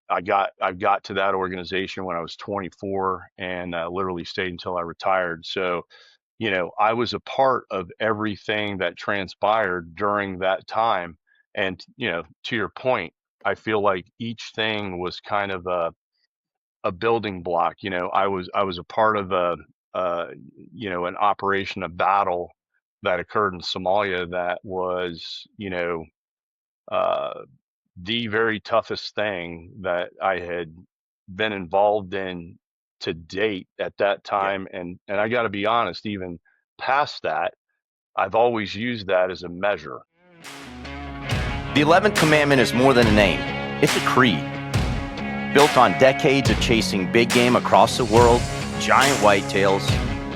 I got to that organization when I was 24 and literally stayed until I retired. So, I was a part of everything that transpired during that time. And, to your point, I feel like each thing was kind of a building block. I was a part of uh, an operation, a battle that occurred in Somalia that was, uh, the very toughest thing that I had been involved in to date at that Yeah. time. And I got to be honest, even past that, I've always used that as a measure. The 11th commandment is more than a name. It's a creed. Built on decades of chasing big game across the world, giant whitetails,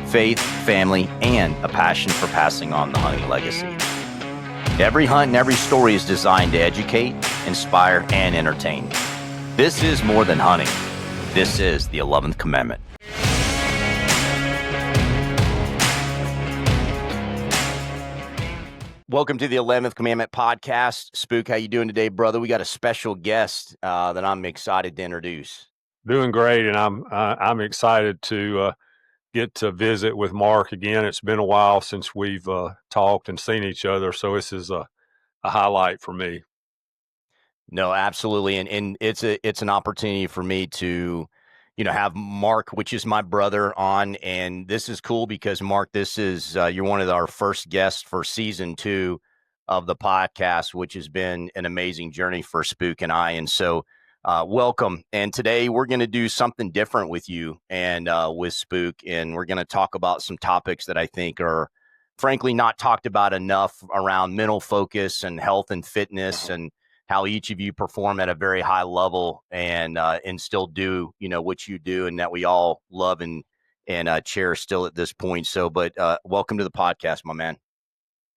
faith, family, and a passion for passing on the hunting legacy. Every hunt and every story is designed to educate, inspire, and entertain. This is more than hunting. This is the 11th commandment. Welcome to the 11th Commandment podcast. Spook, how you doing today, brother? We got a special guest that I'm excited to introduce. Doing great, and I'm excited to get to visit with Mark again. It's been a while since we've talked and seen each other, so this is a highlight for me. No, absolutely, and it's an opportunity for me to, have Mark, which is my brother, on, and this is cool because Mark, this is you're one of our first guests for season 2 of the podcast, which has been an amazing journey for Spook and I, and so welcome. And today we're going to do something different with you and with Spook, and we're going to talk about some topics that I think are, frankly, not talked about enough around mental focus and health and fitness and how each of you perform at a very high level and still do, what you do and that we all love and cherish still at this point. So, but welcome to the podcast, my man.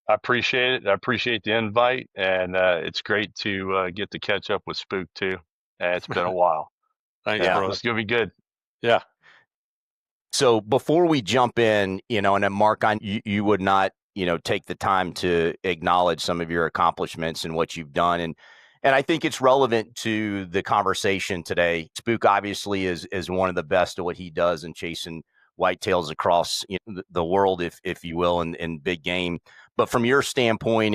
I appreciate it. I appreciate the invite, and it's great to get to catch up with Spook too. It's been a while. Thanks, Yeah. brother. It's gonna be good. Yeah. So before we jump in, and then Mark, you would not, take the time to acknowledge some of your accomplishments and what you've done. And I think it's relevant to the conversation today. Spook obviously is one of the best at what he does in chasing whitetails across the world, if you will, in big game. But from your standpoint,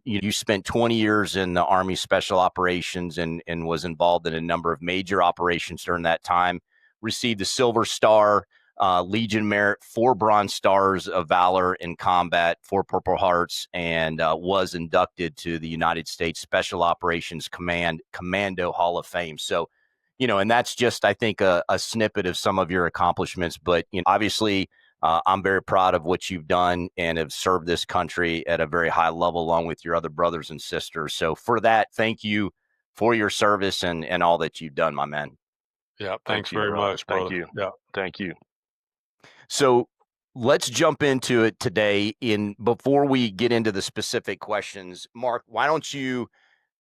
you spent 20 years in the Army Special Operations and was involved in a number of major operations during that time, received the Silver Star, Legion Merit, 4 Bronze Stars of Valor in combat, 4 Purple Hearts, and was inducted to the United States Special Operations Commando Hall of Fame. So, and that's just, I think, a snippet of some of your accomplishments. But obviously, I'm very proud of what you've done and have served this country at a very high level, along with your other brothers and sisters. So for that, thank you for your service and all that you've done, my man. Yeah. Thank Thanks you, very brother. much, brother. Thank you. Yeah. Thank you. So let's jump into it today. Before we get into the specific questions, Mark, why don't you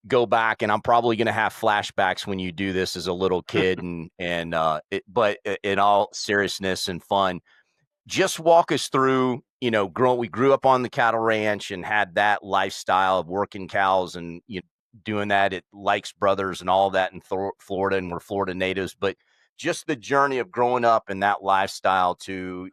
go back? And I'm probably going to have flashbacks when you do this as a little kid, but in all seriousness and fun, just walk us through. We grew up on the cattle ranch and had that lifestyle of working cows and doing that at Likes Brothers and all that in Florida, and we're Florida natives, but just the journey of growing up in that lifestyle to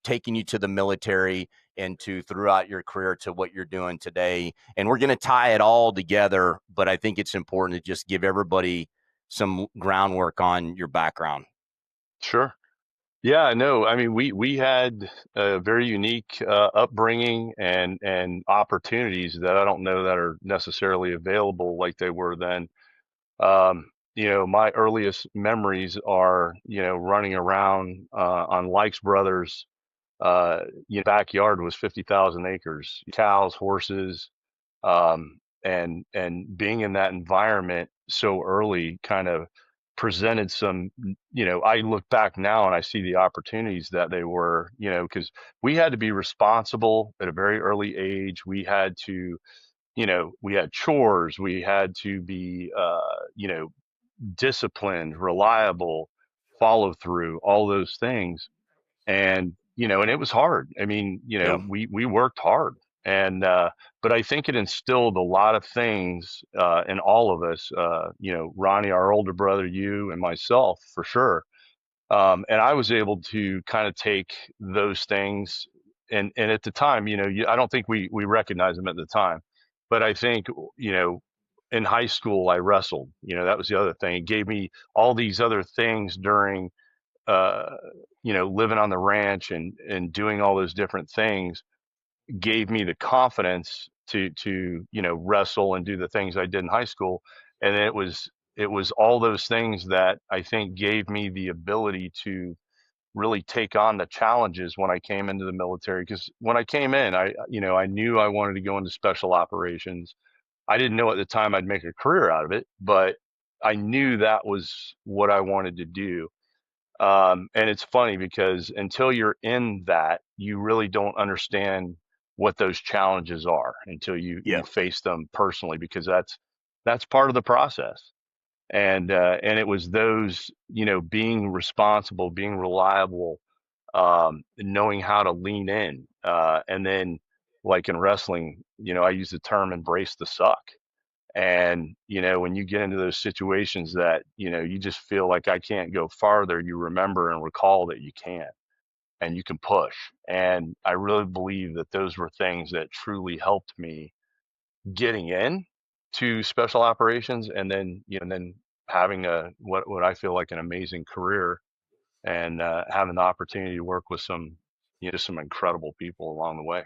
taking you to the military and to throughout your career to what you're doing today. And we're going to tie it all together, but I think it's important to just give everybody some groundwork on your background. Sure. Yeah, no, I mean, we had a very unique upbringing and opportunities that I don't know that are necessarily available like they were then. My earliest memories are, running around on Likes Brothers. Backyard was 50,000 acres, cows, horses, and being in that environment so early kind of presented some. I look back now and I see the opportunities that they were, because we had to be responsible at a very early age. We had to, we had chores. We had to be, disciplined, reliable, follow through, all those things. And, and it was hard. I mean, Yeah. we worked hard And but I think it instilled a lot of things in all of us. Ronnie, our older brother, you, and myself, for sure. And I was able to kind of take those things, and at the time, I don't think we recognized them at the time, but I think, in high school I wrestled. That was the other thing. It gave me all these other things during, uh, living on the ranch and doing all those different things. Gave me the confidence to wrestle and do the things I did in high school, and then it was all those things that I think gave me the ability to really take on the challenges when I came into the military. Because when I came in, I knew I wanted to go into special operations. I didn't know at the time I'd make a career out of it, but I knew that was what I wanted to do. And it's funny because until you're in that, you really don't understand what those challenges are until you Yeah. face them personally, because that's part of the process. And it was those, being responsible, being reliable, knowing how to lean in, and then, like in wrestling, I use the term embrace the suck. And, when you get into those situations that, you just feel like I can't go farther, you remember and recall that you can, and you can push. And I really believe that those were things that truly helped me getting in to special operations, and then, having what I feel like an amazing career, and having the opportunity to work with some, just some incredible people along the way.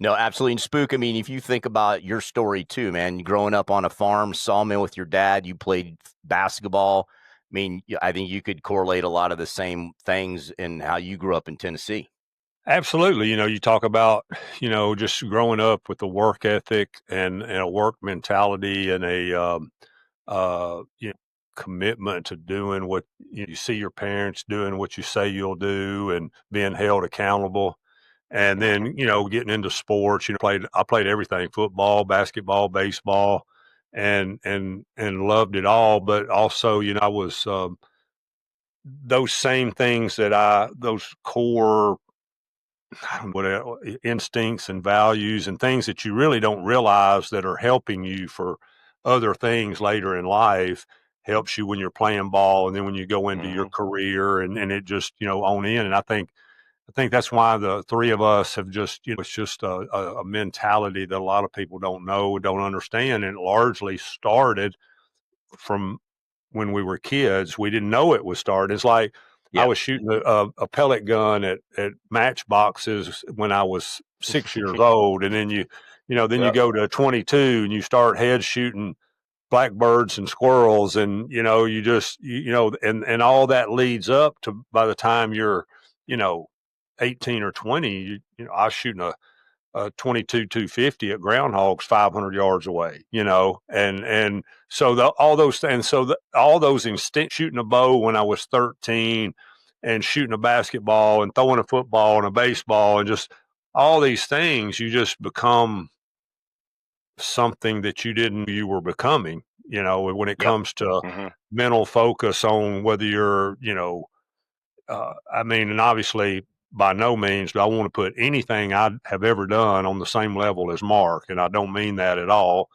No, absolutely. And Spook, I mean, if you think about your story too, man, growing up on a farm, sawmill with your dad, you played basketball. I mean, I think you could correlate a lot of the same things in how you grew up in Tennessee. Absolutely. You talk about, just growing up with a work ethic and a work mentality and a, commitment to doing what you see your parents doing, what you say you'll do, and being held accountable. And Hmm. then, getting into sports, I played everything, football, basketball, baseball, and loved it all. But also, I was, those same things those core what instincts and values and things that you really don't realize that are helping you for other things later in life, helps you when you're playing ball, and then when you go into your Hmm. career, and it just, on in. And I think that's why the three of us have just, it's just a mentality that a lot of people don't know, don't understand. And it largely started from when we were kids. We didn't know it was started. It's like I Yeah. was shooting a pellet gun at matchboxes when I was 6 years old. And then then you Yep. go to 22 and you start head shooting blackbirds and squirrels. And, you just, and all that leads up to, by the time you're, you know, 18 or 20, I was shooting a 22 250 at groundhogs 500 yards away, and so all those and so all those instinct, shooting a bow when I was 13, and shooting a basketball and throwing a football and a baseball, and just all these things, you just become something that you didn't know you were becoming, when it Yep. comes to Hmm. mental focus on whether you're, I mean, and obviously, by no means do I want to put anything I have ever done on the same level as Mark, and I don't mean that at all.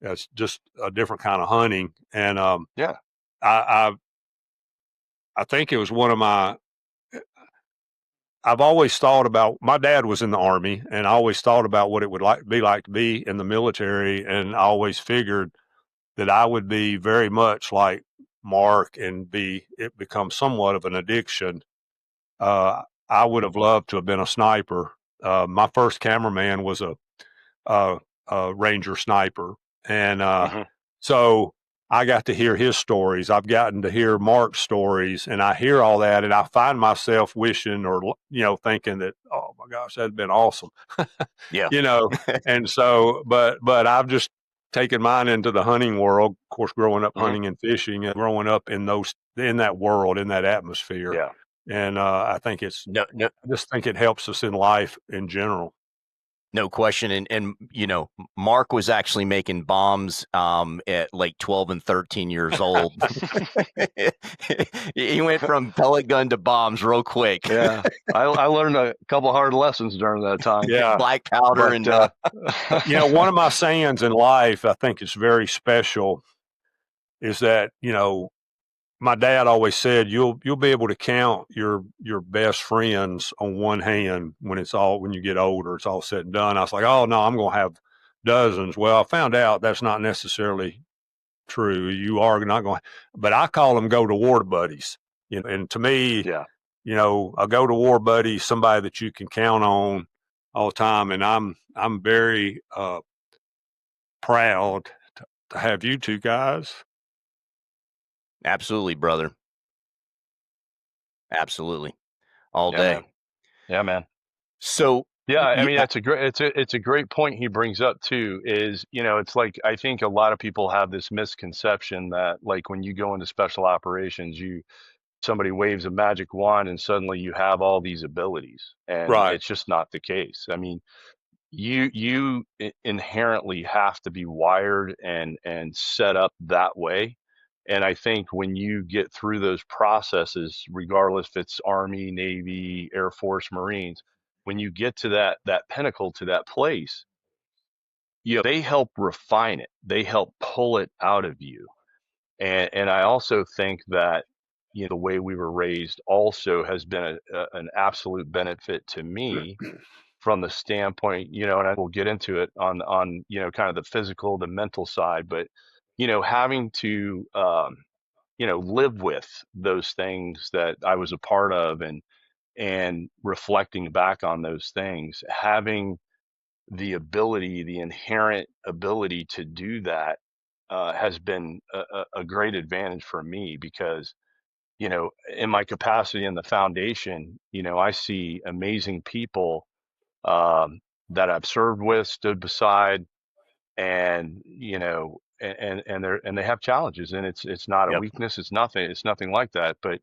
It's just a different kind of hunting, and Yeah. I, I I think it was one of my. I've always thought about. My dad was in the Army, and I always thought about what it would be like to be in the military, and I always figured that I would be very much like Mark, and it become somewhat of an addiction. I would have loved to have been a sniper. My first cameraman was a, a Ranger sniper, and Hmm. so I got to hear his stories. I've gotten to hear Mark's stories, and I hear all that, and I find myself wishing, or thinking that, oh my gosh, that'd been awesome, Yeah. you know. And so, but I've just taken mine into the hunting world. Of course, growing up Hmm. hunting and fishing, and growing up in that world, in that atmosphere, Yeah. and I think No, no, I just think it helps us in life in general. No question. And Mark was actually making bombs at like 12 and 13 years old. He went from pellet gun to bombs real quick. Yeah, I learned a couple hard lessons during that time. Yeah. Black powder But and One of my sayings in life, I think it's very special, is that, my dad always said you'll be able to count your best friends on one hand when you get older, it's all said and done. I was like, oh no, I'm gonna have dozens. Well, I found out that's not necessarily true. You are not going, but I call them go to war buddies. And to me, yeah, a go to war buddy is somebody that you can count on all the time. And I'm very proud to have you two guys. absolutely, brother. Absolutely. All yeah, day. man. Yeah, man. So Yeah, I mean yeah, that's a great it's a great point he brings up too. Is it's like I think a lot of people have this misconception that like when you go into special operations, somebody waves a magic wand and suddenly you have all these abilities, and Right. it's just not the case. I mean, inherently have to be wired and set up that way. And I think when you get through those processes, regardless if it's Army, Navy, Air Force, Marines, when you get to that pinnacle, to that place, they help refine it. They help pull it out of you. And I also think that the way we were raised also has been an absolute benefit to me from the standpoint, and I will get into it on kind of the physical, the mental side, but having to live with those things that I was a part of, and reflecting back on those things, having the inherent ability to do that has been a great advantage for me because in my capacity in the foundation, I see amazing people that I've served with, stood beside, and they have challenges, and it's not a yep. weakness, it's nothing like that. But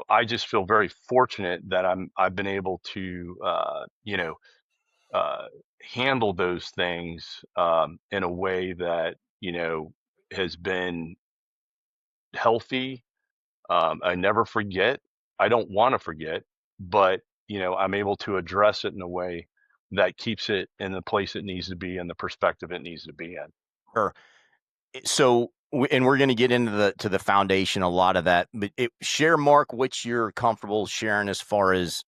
I just feel very fortunate that I've been able to uh, handle those things in a way that has been healthy. I never forget. I don't want to forget, but I'm able to address it in a way that keeps it in the place it needs to be and the perspective it needs to be in. Sure. So and we're going to get into the foundation, a lot of that, but share, Mark, what you're comfortable sharing as far as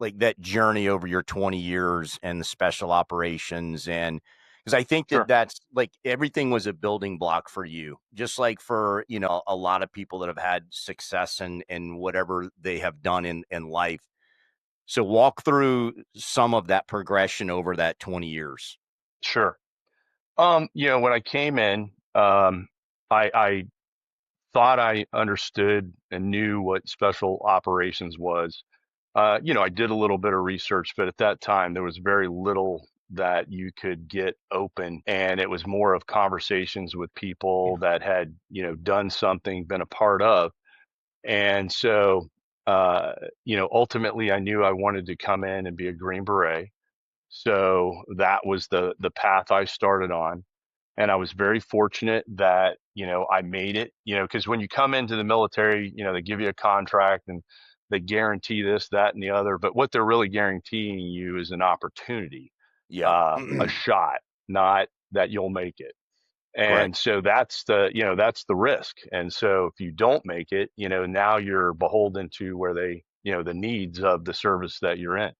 like that journey over your 20 years and the special operations. And because I think Sure. that's like everything was a building block for you, just like for a lot of people that have had success in whatever they have done in life. So walk through some of that progression over that 20 years. Sure. When I came in, I thought I understood and knew what special operations was. I did a little bit of research, but at that time there was very little that you could get open, and it was more of conversations with people that had, done something, been a part of. And so, ultimately I knew I wanted to come in and be a Green Beret. So that was the path I started on. And I was very fortunate that, I made it, because when you come into the military, they give you a contract and they guarantee this, that, and the other. But what they're really guaranteeing you is an opportunity, Yeah. a shot, not that you'll make it. Correct. And so that's the risk. And so if you don't make it, now you're beholden to where the needs of the service that you're in.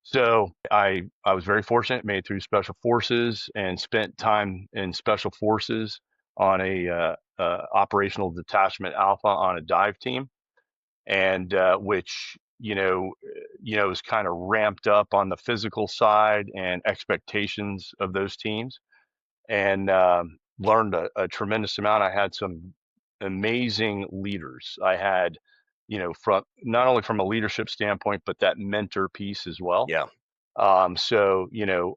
So I was very fortunate, made it through Special Forces and spent time in Special Forces on a operational detachment alpha on a dive team, and which is kind of ramped up on the physical side and expectations of those teams, and learned a tremendous amount. I had some amazing leaders. I had from not only from a leadership standpoint, but that mentor piece as well. Yeah. So,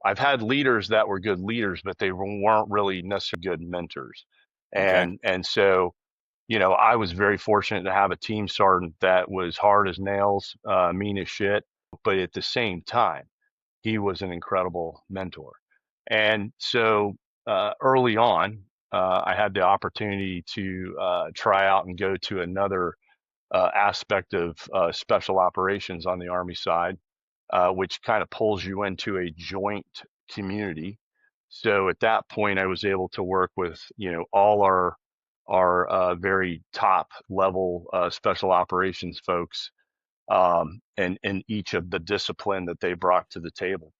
I've had leaders that were good leaders, but they weren't really necessarily good mentors. Okay. And so, I was very fortunate to have a team sergeant that was hard as nails, mean as shit, but at the same time, he was an incredible mentor. And so early on, I had the opportunity to try out and go to another aspect of special operations on the Army side, which kind of pulls you into a joint community. So at that point, I was able to work with all our very top level special operations folks, and each of the discipline that they brought to the table.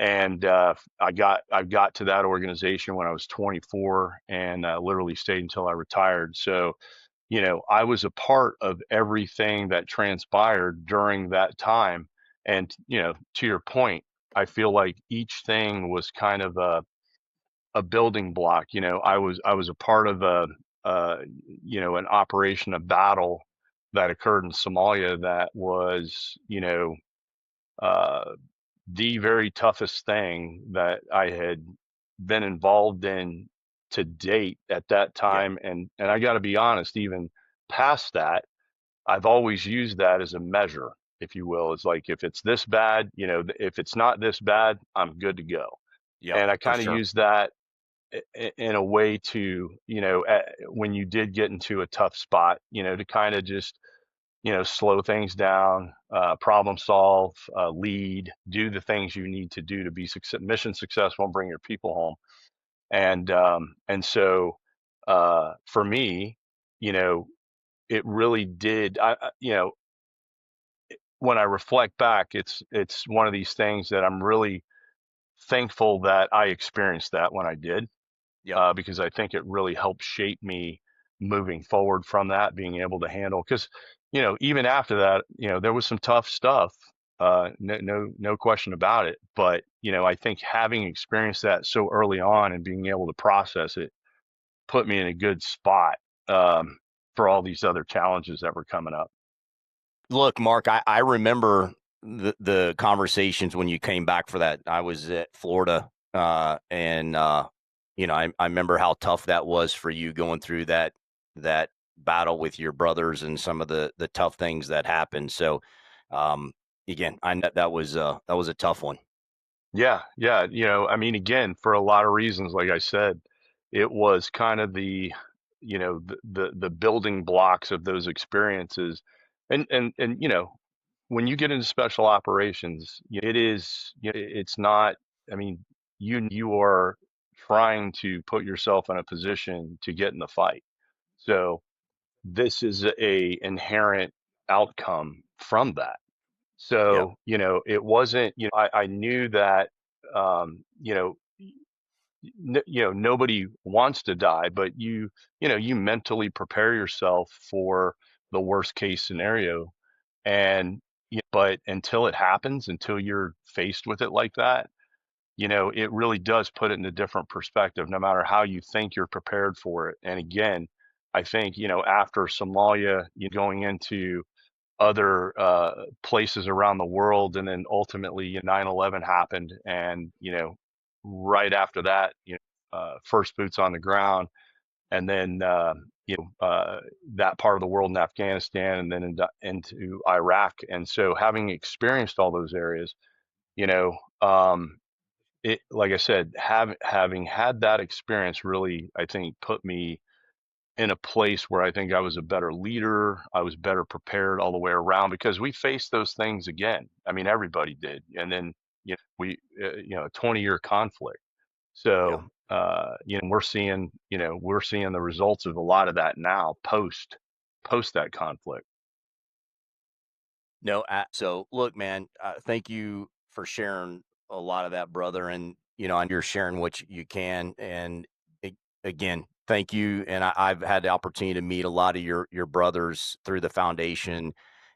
And I got to that organization when I was 24, and literally stayed until I retired. So I was a part of everything that transpired during that time. And, to your point, I feel like each thing was kind of a building block. I was a part of an operation, a battle that occurred in Somalia that was, uh, the very toughest thing that I had been involved in to date at that Yeah. time. And I got to be honest, even past that, I've always used that as a measure, if you will. It's like, if it's this bad, if it's not this bad, I'm good to go. Yep. And I For kind of sure. use that in a way to, when you did get into a tough spot, to kind of just, slow things down, problem solve, lead, do the things you need to do to be mission successful and bring your people home. And so for me, you know, it really did. When I reflect back, it's one of these things that I'm really thankful that I experienced that when I did, Yep. because I think it really helped shape me moving forward from that, being able to handle. Because even after that, there was some tough stuff, no question about it. But I think having experienced that so early on and being able to process it put me in a good spot, um, for all these other challenges that were coming up. Look, Mark, I remember the conversations when you came back for that. I was at Florida, and I remember how tough that was for you going through that battle with your brothers and some of the tough things that happened. So, um, again, I know that was a tough one. Yeah, yeah. I mean, again, for a lot of reasons, like I said, it was kind of the building blocks of those experiences. And when you get into special operations, it is, it's not, I mean, you are trying to put yourself in a position to get in the fight. So this is a inherent outcome from that. Yep. So, it wasn't, I knew that, um, you know, nobody wants to die, but you mentally prepare yourself for the worst case scenario. And, but until it happens, until you're faced with it like that, it really does put it in a different perspective, no matter how you think you're prepared for it. And again, I think, after Somalia, going into other places around the world, and then ultimately 9/11 happened, and right after that, first boots on the ground, and then that part of the world in Afghanistan, and then into Iraq. And so, having experienced all those areas, you know, it, like I said, having had that experience, really, I think, put me in a place where I think I was a better leader. I was better prepared all the way around, because we faced those things again. I mean, everybody did. And then, a 20-year conflict. Yeah. So, we're seeing the results of a lot of that now, post that conflict. No, so look, man, thank you for sharing a lot of that, brother. And, and you're sharing what you can. And again, thank you. And I've had the opportunity to meet a lot of your brothers through the foundation,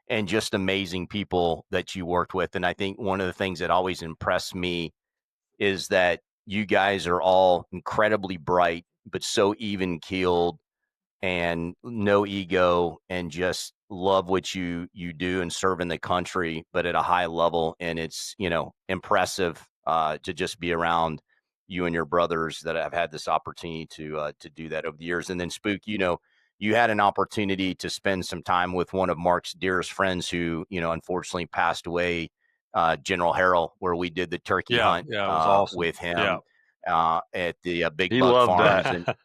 and just amazing people that you worked with. And I think one of the things that always impressed me is that you guys are all incredibly bright, but so even keeled, and no ego, and just love what you do and serve in the country, but at a high level. And it's impressive to just be around you and your brothers that have had this opportunity to do that over the years. And then Spook, you had an opportunity to spend some time with one of Mark's dearest friends who unfortunately passed away General Harrell, where we did the turkey hunt Yeah, it was awesome. with Yeah. him at the Big He Buck loved Farms. that. And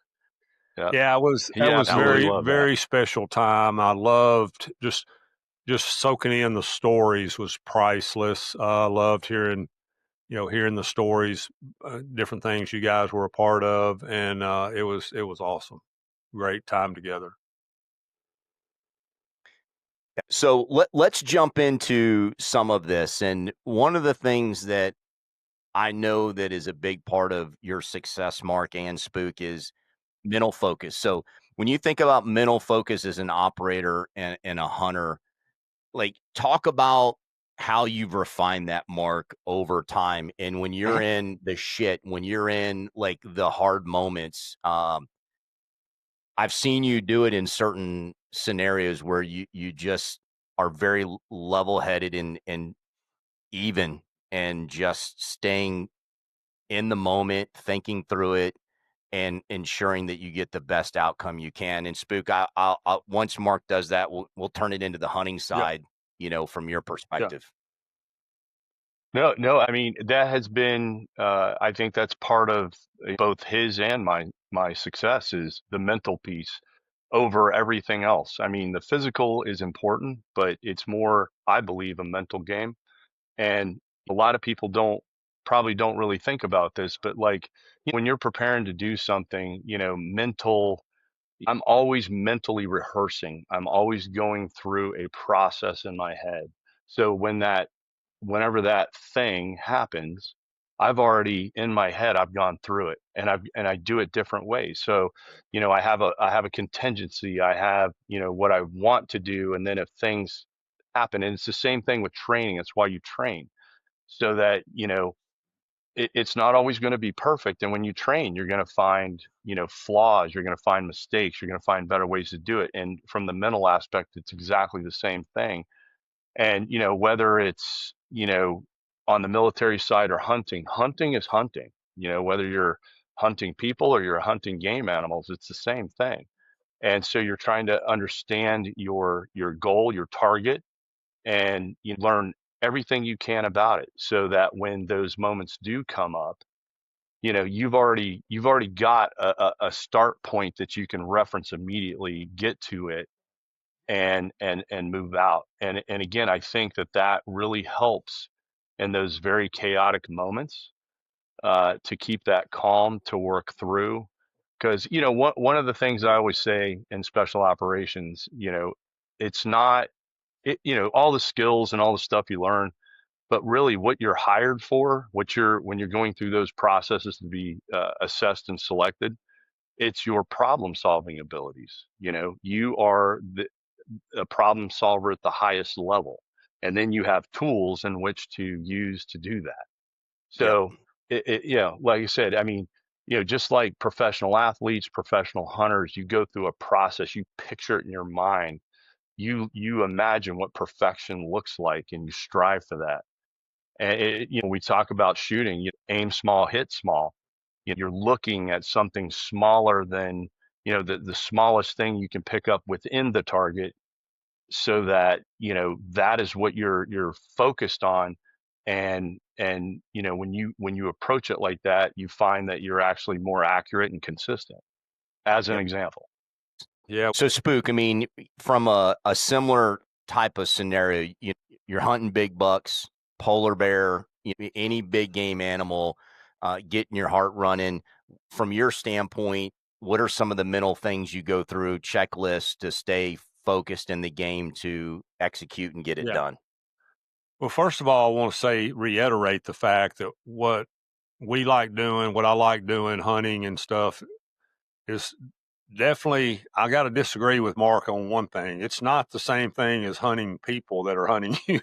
Yeah. Yeah, He that was absolutely very, loved that. very special time. I loved just soaking in the stories was priceless. I loved hearing the stories, different things you guys were a part of, and it was awesome. Great time together. so let's jump into some of this. And one of the things that I know that is a big part of your success, Mark and Spook, is mental focus. So when you think about mental focus as an operator and a hunter, like talk about how you've refined that, Mark, over time. And when you're in the shit, when you're in like the hard moments, I've seen you do it in certain scenarios where you just are very level headed and even and just staying in the moment, thinking through it, and ensuring that you get the best outcome you can. And Spook, I'll once Mark does that, we'll turn it into the hunting Yep. side, from your Yeah. perspective. No. I mean, that has been. I think that's part of both his and my success is the mental piece over everything else. I mean, the physical is important, but it's more, I believe, a mental game. And a lot of people probably don't really think about this, but like when you're preparing to do something, I'm always mentally rehearsing. I'm always going through a process in my head. So whenever that thing happens, I've already in my head, I've gone through it and I do it different ways. So, I have a contingency. I have, what I want to do. And then if things happen, and it's the same thing with training. That's why you train so that, it's not always going to be perfect. And when you train, you're going to find, flaws, you're going to find mistakes, you're going to find better ways to do it. And from the mental aspect, it's exactly the same thing. And, whether it's, on the military side or hunting is hunting, whether you're hunting people or you're hunting game animals, it's the same thing. And so you're trying to understand your goal, your target, and you learn everything you can about it so that when those moments do come up, you've already got a start point that you can reference immediately, get to it, and move out. And again, I think that really helps in those very chaotic moments, to keep that calm, to work through. Because one of the things I always say in special operations, it's not all the skills and all the stuff you learn, but really what you're hired for, when you're going through those processes to be assessed and selected, it's your problem solving abilities. You are a problem solver at the highest level, and then you have tools in which to use to do that. Yep. So like I said, I mean, just like professional athletes, professional hunters, you go through a process, you picture it in your mind, you imagine what perfection looks like, and you strive for that. And we talk about shooting, aim small, hit small. You're looking at something smaller than, the smallest thing you can pick up within the target, so that, that is what you're focused on. And when you approach it like that, you find that you're actually more accurate and consistent, as an Yep. example. Yeah. So Spook, I mean, from a similar type of scenario, you're hunting big bucks, polar bear, any big game animal, getting your heart running. From your standpoint, what are some of the mental things you go through, checklists to stay focused in the game to execute and get it Yeah. done? Well, first of all, I want to reiterate the fact that what I like doing, hunting and stuff, is definitely, I got to disagree with Mark on one thing. It's not the same thing as hunting people that are hunting you.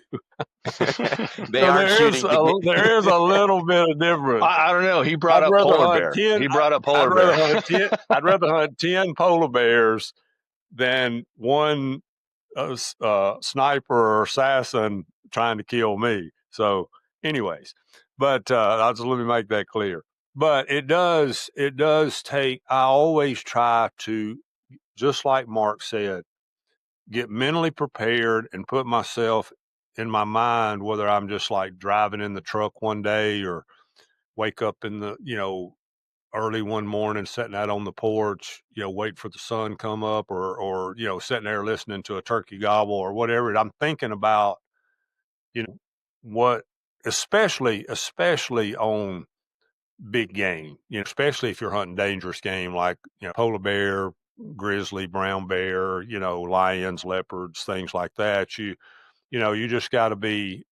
They So aren't shooting to there is a little bit of difference. I don't know. He brought I'd up rather polar hunt bear. 10. He brought up I'd polar rather bear. hunt 10. I'd rather hunt 10 polar bears than one sniper or assassin trying to kill me. So, anyways, but let me make that clear. But it does take. I always try to, just like Mark said, get mentally prepared and put myself in my mind, whether I'm just like driving in the truck one day or wake up in the, early one morning, sitting out on the porch, wait for the sun come up, or sitting there listening to a turkey gobble or whatever. I'm thinking about, what, especially on big game, especially if you're hunting dangerous game like, polar bear, grizzly, brown bear, lions, leopards, things like that. You just got to be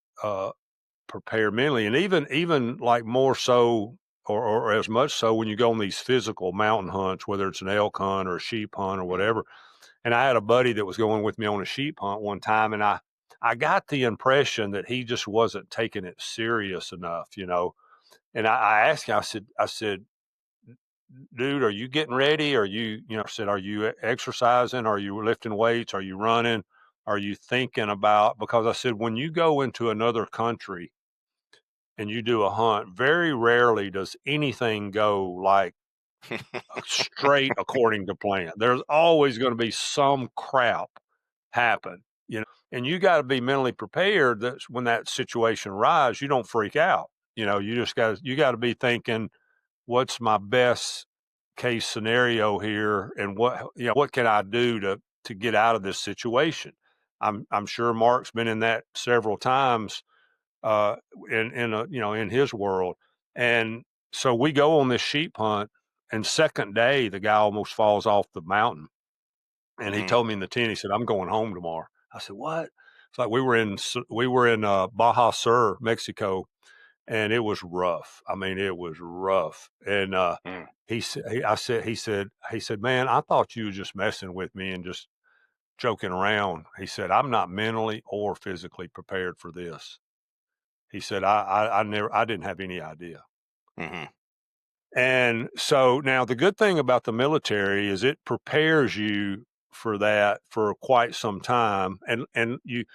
prepared mentally, and even like more so, or as much so when you go on these physical mountain hunts, whether it's an elk hunt or a sheep hunt or whatever. And I had a buddy that was going with me on a sheep hunt one time, and I got the impression that he just wasn't taking it serious enough, And I asked him, I said, dude, are you getting ready? Are you, are you exercising? Are you lifting weights? Are you running? Are you thinking about, because I said, when you go into another country and you do a hunt, very rarely does anything go like straight according to plan. There's always going to be some crap happen, and you got to be mentally prepared that when that situation arises, you don't freak out. You got to be thinking, what's my best case scenario here, and what can I do to get out of this situation? I'm sure Mark's been in that several times, uh, in his world. And so we go on this sheep hunt, and second day the guy almost falls off the mountain, and he told me in the tent, he said, "I'm going home tomorrow." I said, "What?" It's like we were in Baja Sur, Mexico, and it was rough. I mean, it was rough. And Mm. he said, "Man, I thought you were just messing with me and just joking around." He said, "I'm not mentally or physically prepared for this." He said, I didn't have any idea." Mm-hmm. And so now the good thing about the military is it prepares you for that for quite some time. And you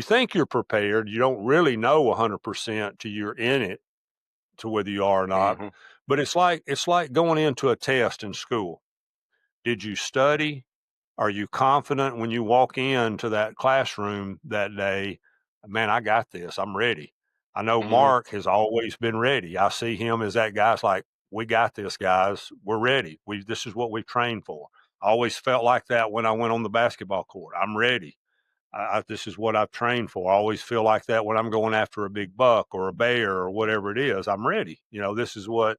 think you're prepared. You don't really know 100% till you're in it, to whether you are or not. Mm-hmm. But it's like going into a test in school. Did you study? Are you confident when you walk into that classroom that day? Man, I got this. I'm ready. I know Mm-hmm. Mark has always been ready. I see him as that guy's like, we got this, guys. We're ready. This is what we've trained for. I always felt like that when I went on the basketball court. I'm ready. This is what I've trained for. I always feel like that when I'm going after a big buck or a bear or whatever it is. I'm ready. This is what,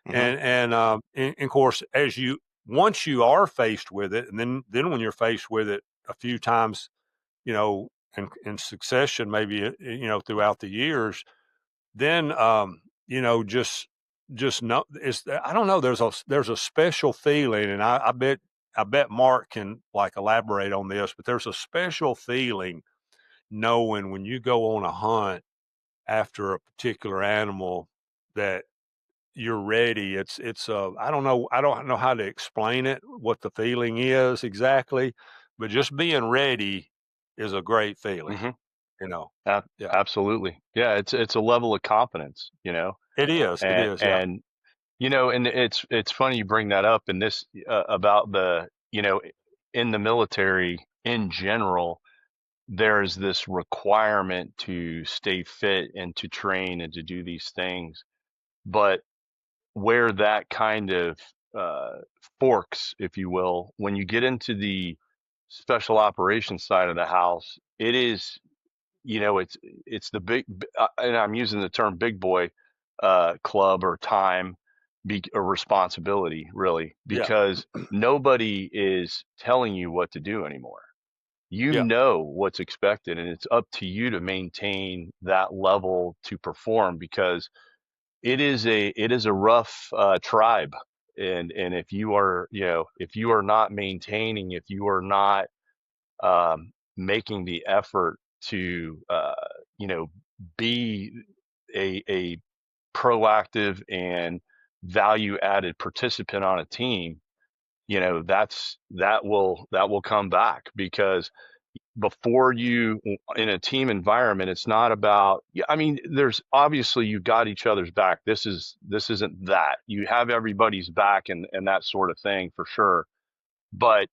Mm-hmm. and of course, once you are faced with it, and then when you're faced with it a few times, in succession, maybe throughout the years, then just know, I don't know. There's a special feeling, and I bet Mark can like elaborate on this, but there's a special feeling knowing when you go on a hunt after a particular animal that you're ready. I don't know how to explain it, what the feeling is exactly, but just being ready is a great feeling, Mm-hmm. you know. Yeah. Absolutely. Yeah, it's a level of confidence, It is. It and is. Yeah. and and it's funny you bring that up, and this about the in the military in general, there's this requirement to stay fit and to train and to do these things, but where that kind of uh, forks, if you will, when you get into the special operations side of the house, it is, it's the and I'm using the term big boy club or time or responsibility, really, Yeah. because nobody is telling you what to do anymore. You Yeah. know what's expected, and it's up to you to maintain that level to perform, because it is a rough tribe, and if you are not maintaining, if you are not making the effort to you know be a proactive and value added participant on a team, that will come back, because before you, in a team environment, it's not about, yeah, I mean, there's obviously, you got each other's back. This isn't that you have everybody's back, and that sort of thing, for sure. But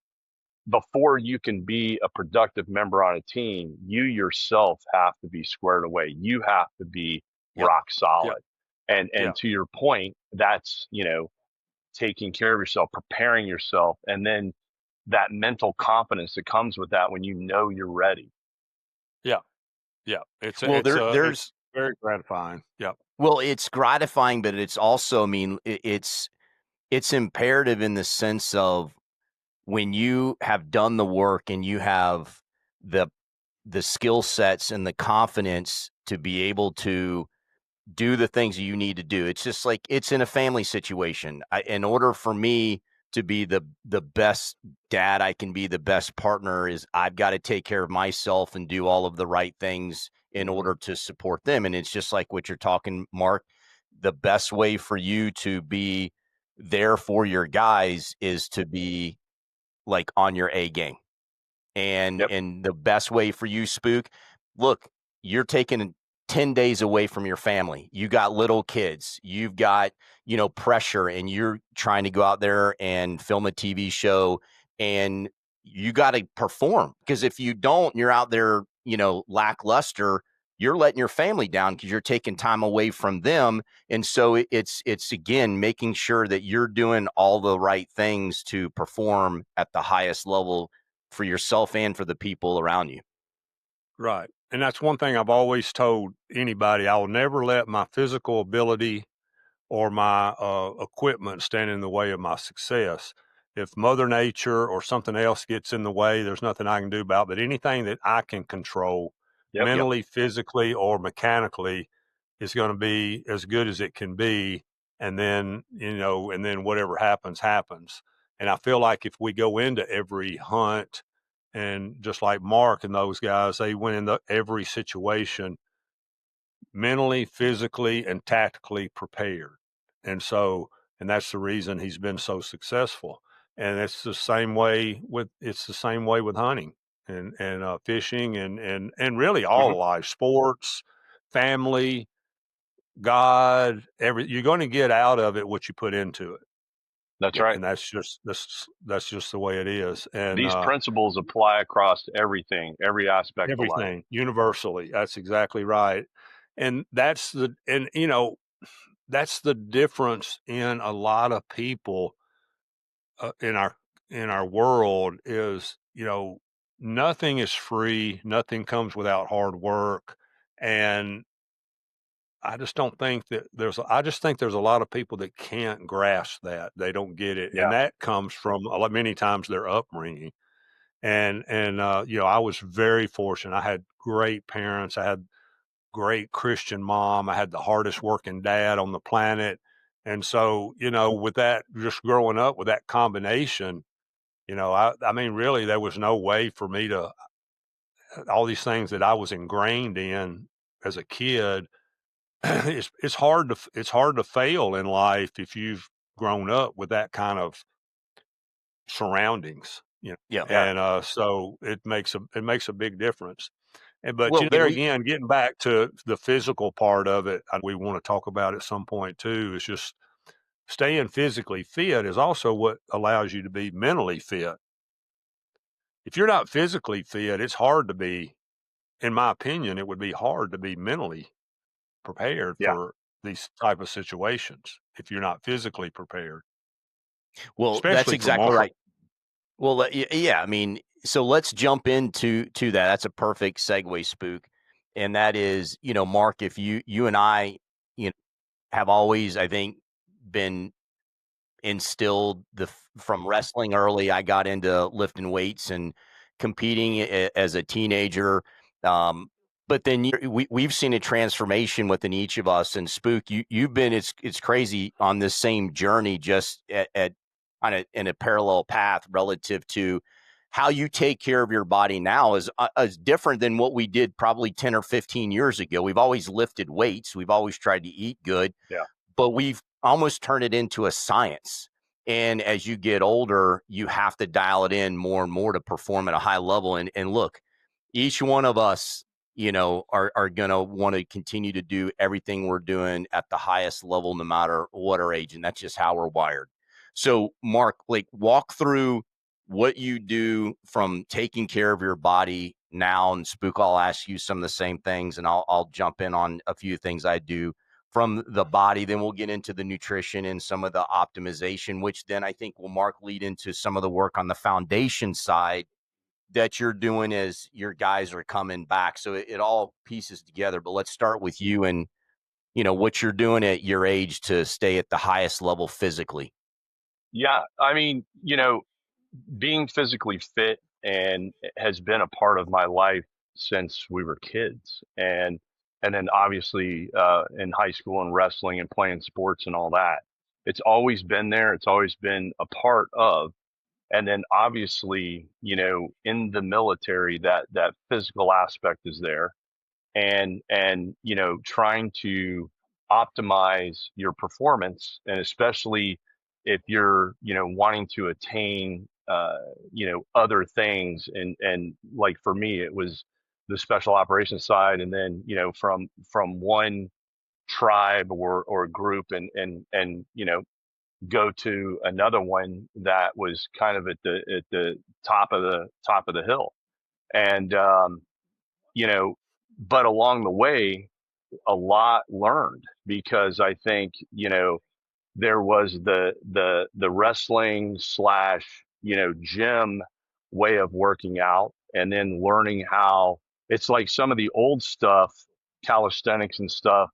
before you can be a productive member on a team, you yourself have to be squared away. You have to be Yep. rock Yep. solid. And Yeah. to your point, that's, taking care of yourself, preparing yourself, and then that mental confidence that comes with that when you know you're ready. Yeah. Yeah. It's Well, it's there's very gratifying. Yeah. well, it's gratifying, but it's also, I mean, it's imperative in the sense of when you have done the work and you have the skill sets and the confidence to be able to do the things you need to do. It's just like it's in a family situation. In order for me to be the best dad I can be, the best partner, is I've got to take care of myself and do all of the right things in Mhm. order to support them. And it's just like what you're talking, Mark. The best way for you to be there for your guys is to be like on your A game. And Yep. the best way for you, Spook, look, you're taking 10 days away from your family. You got little kids. You've got, pressure, and you're trying to go out there and film a TV show, and you got to perform, because if you don't, you're out there, lackluster. You're letting your family down because you're taking time away from them. And so it's again making sure that you're doing all the right things to perform at the highest level for yourself and for the people around you. Right. And that's one thing I've always told anybody. I will never let my physical ability or my equipment stand in the way of my success. If Mother Nature or something else gets in the way, there's nothing I can do about it. But anything that I can control Yep. mentally, physically, or mechanically is going to be as good as it can be. And then, and then whatever happens, happens. And I feel like if we go into every hunt, and just like Mark and those guys, they went into every situation mentally, physically, and tactically prepared. And so, and that's the reason he's been so successful. And it's the same way with hunting and fishing and really Hmm. all life, sports, family, God, you're going to get out of it what you put into it. That's right. And that's just the way it is. And These principles apply across everything, every aspect of life. everything universally. That's exactly right. And that's the difference in a lot of people in our world is, nothing is free, nothing comes without hard work. And I just think there's a lot of people that can't grasp that. They don't get it. And Yeah. that comes from many times their upbringing. I was very fortunate. I had great parents. I had great Christian mom. I had the hardest working dad on the planet. And so, with that, just growing up with that combination, I mean, really, there was no way for me to, all these things that I was ingrained in as a kid. It's hard to fail in life if you've grown up with that kind of surroundings, Yeah. Yeah. and so it makes a big difference. But Well, there we again, getting back to the physical part of it, we want to talk about at some point too. Is just staying physically fit is also what allows you to be mentally fit. If you're not physically fit, it's hard to be. In my opinion, it would be hard to be mentally prepared Yeah. for these type of situations if you're not physically prepared, well, that's especially for exactly Mark. right. Well, yeah, I mean, so let's jump into that. That's a perfect segue, Spook. And that is, Mark, if you and I, have always, I think, been instilled from wrestling early. I got into lifting weights and competing as a teenager. But then we've seen a transformation within each of us. And Spook, you've been it's crazy on this same journey, just at on in a parallel path relative to how you take care of your body now is different than what we did probably 10 or 15 years ago. We've always lifted weights. We've always tried to eat good, Yeah. but we've almost turned it into a science. And as you get older, you have to dial it in more and more to perform at a high level. And look, each one of us, are going to want to continue to do everything we're doing at the highest level, no matter what our age. And that's just how we're wired. So, Mark, like, walk through what you do from taking care of your body now, and Spook, I'll ask you some of the same things, and I'll jump in on a few things I do from the body. Then we'll get into the nutrition and some of the optimization, which then I think will, Mark, lead into some of the work on the foundation side that you're doing as your guys are coming back. So it all pieces together. But let's start with you and, what you're doing at your age to stay at the highest level physically. Yeah, I mean, being physically fit and has been a part of my life since we were kids, and then obviously in high school and wrestling and playing sports and all that. It's always been there. It's always been a part of. And then obviously, in the military, that physical aspect is there, and trying to optimize your performance, and especially if you're wanting to attain other things, and like for me it was the special operations side, and then from one tribe or group, and go to another one that was kind of at the top of the hill, and you know but along the way a lot learned, because I think there was the wrestling slash gym way of working out, and then learning how it's like some of the old stuff, calisthenics and stuff.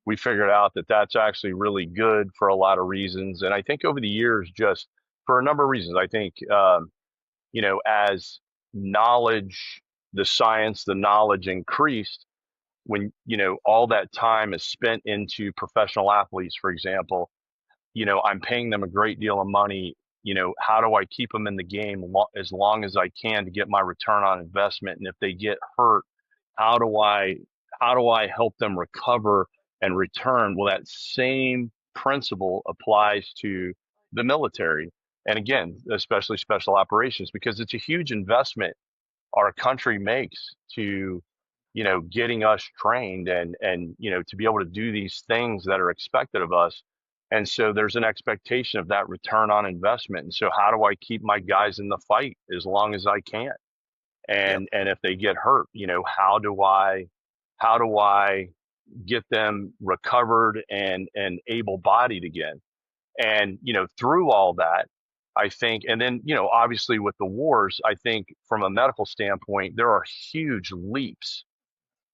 We figured out that that's actually really good for a lot of reasons, and I think over the years, just for a number of reasons, I think as knowledge, the science, the knowledge increased, when all that time is spent into professional athletes, for example, I'm paying them a great deal of money. How do I keep them in the game as long as I can to get my return on investment? And if they get hurt, how do I help them recover and return? Well, that same principle applies to the military, and again, especially special operations, because it's a huge investment our country makes to getting us trained, and to be able to do these things that are expected of us. And so there's an expectation of that return on investment. And so how do I keep my guys in the fight as long as I can? Yep. And if they get hurt, how do I get them recovered and able bodied again? And through all that, I think, and then obviously with the wars, I think from a medical standpoint there are huge leaps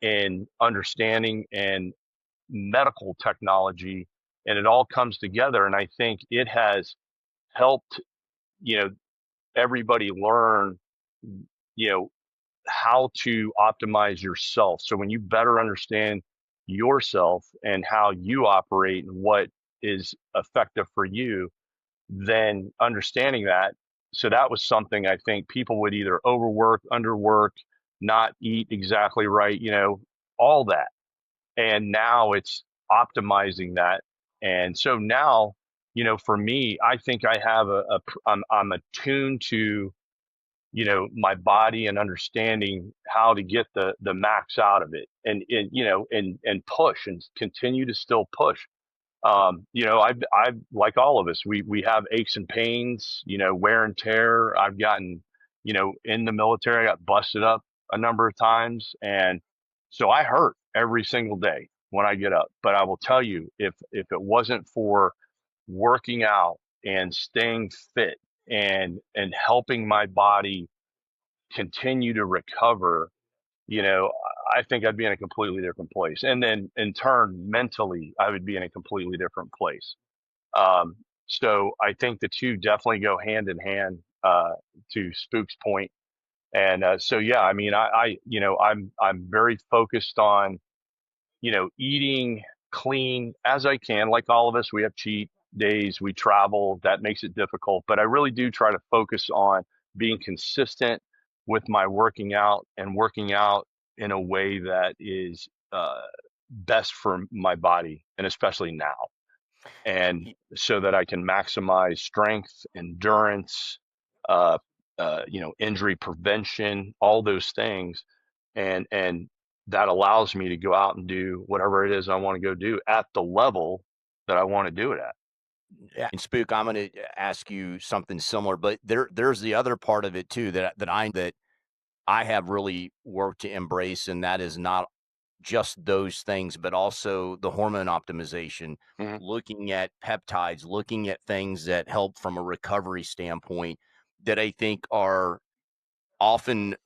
in understanding and medical technology, and it all comes together. And I think it has helped you know everybody learn you know how to optimize yourself. So when you better understand yourself and how you operate and what is effective for you, then understanding that. So that was something I think people would either overwork, underwork, not eat exactly right, all that. And now it's optimizing that. And so now, for me, I think I have I'm attuned to my body, and understanding how to get the max out of it, and push and continue to still push. I've like all of us, we have aches and pains, wear and tear. I've gotten, in the military, I got busted up a number of times, and so I hurt every single day when I get up. But I will tell you, if it wasn't for working out and staying fit and helping my body continue to recover, you know, I think I'd be in a completely different place. And then in turn, mentally, I would be in a completely different place. Um, so I think the two definitely go hand in hand, to Spook's point. And so, yeah, I mean, I'm very focused on, eating clean as I can. Like all of us, we have cheat days, we travel, that makes it difficult. But I really do try to focus on being consistent with my working out, and working out in a way that is best for my body, and especially now. And so that I can maximize strength, endurance, uh, injury prevention, all those things, and that allows me to go out and do whatever it is I want to go do at the level that I want to do it at. Yeah, and Spook, I'm going to ask you something similar, but there's the other part of it too that I have really worked to embrace, and that is not just those things, but also the hormone optimization, Mhm. looking at peptides, looking at things that help from a recovery standpoint that I think are often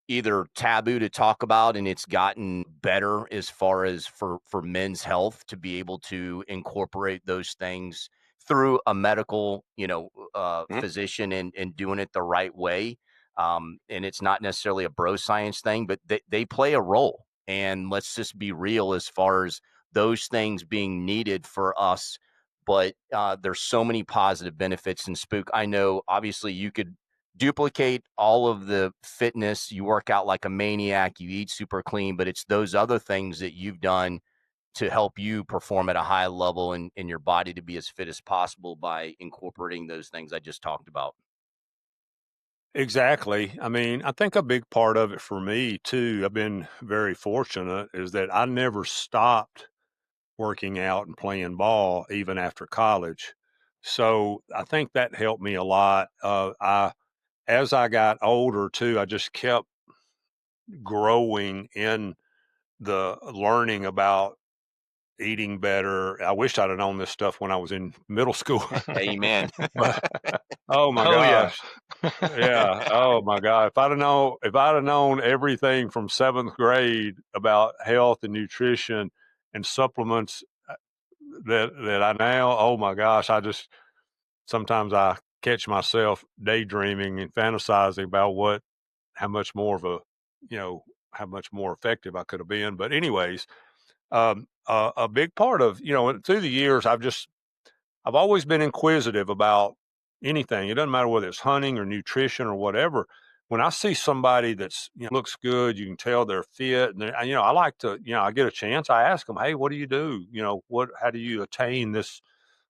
either taboo to talk about, and it's gotten better as far as for men's health to be able to incorporate those things through a medical, Mhm. physician, and doing it the right way. And it's not necessarily a bro science thing, but they play a role. And let's just be real as far as those things being needed for us. But there's so many positive benefits. And Spook, I know obviously you could duplicate all of the fitness. You work out like a maniac, you eat super clean, but it's those other things that you've done to help you perform at a high level and in your body to be as fit as possible by incorporating those things I just talked about. Exactly. I mean, I think a big part of it for me too, I've been very fortunate, is that I never stopped working out and playing ball even after college. So I think that helped me a lot. As I got older too, I just kept growing in the learning about eating better. I wish I'd have known this stuff when I was in middle school, Amen. but oh my Oh yeah. gosh. Yeah. Oh my God. If I'd have known everything from seventh grade about health and nutrition and supplements that I now, oh my gosh, sometimes I catch myself daydreaming and fantasizing about how much more of a, you know, how much more effective I could have been. But anyways, a big part of, through the years, I've always been inquisitive about anything. It doesn't matter whether it's hunting or nutrition or whatever. When I see somebody that's, looks good, you can tell they're fit, and I like to, I get a chance, I ask them, hey, what do you do? How do you attain this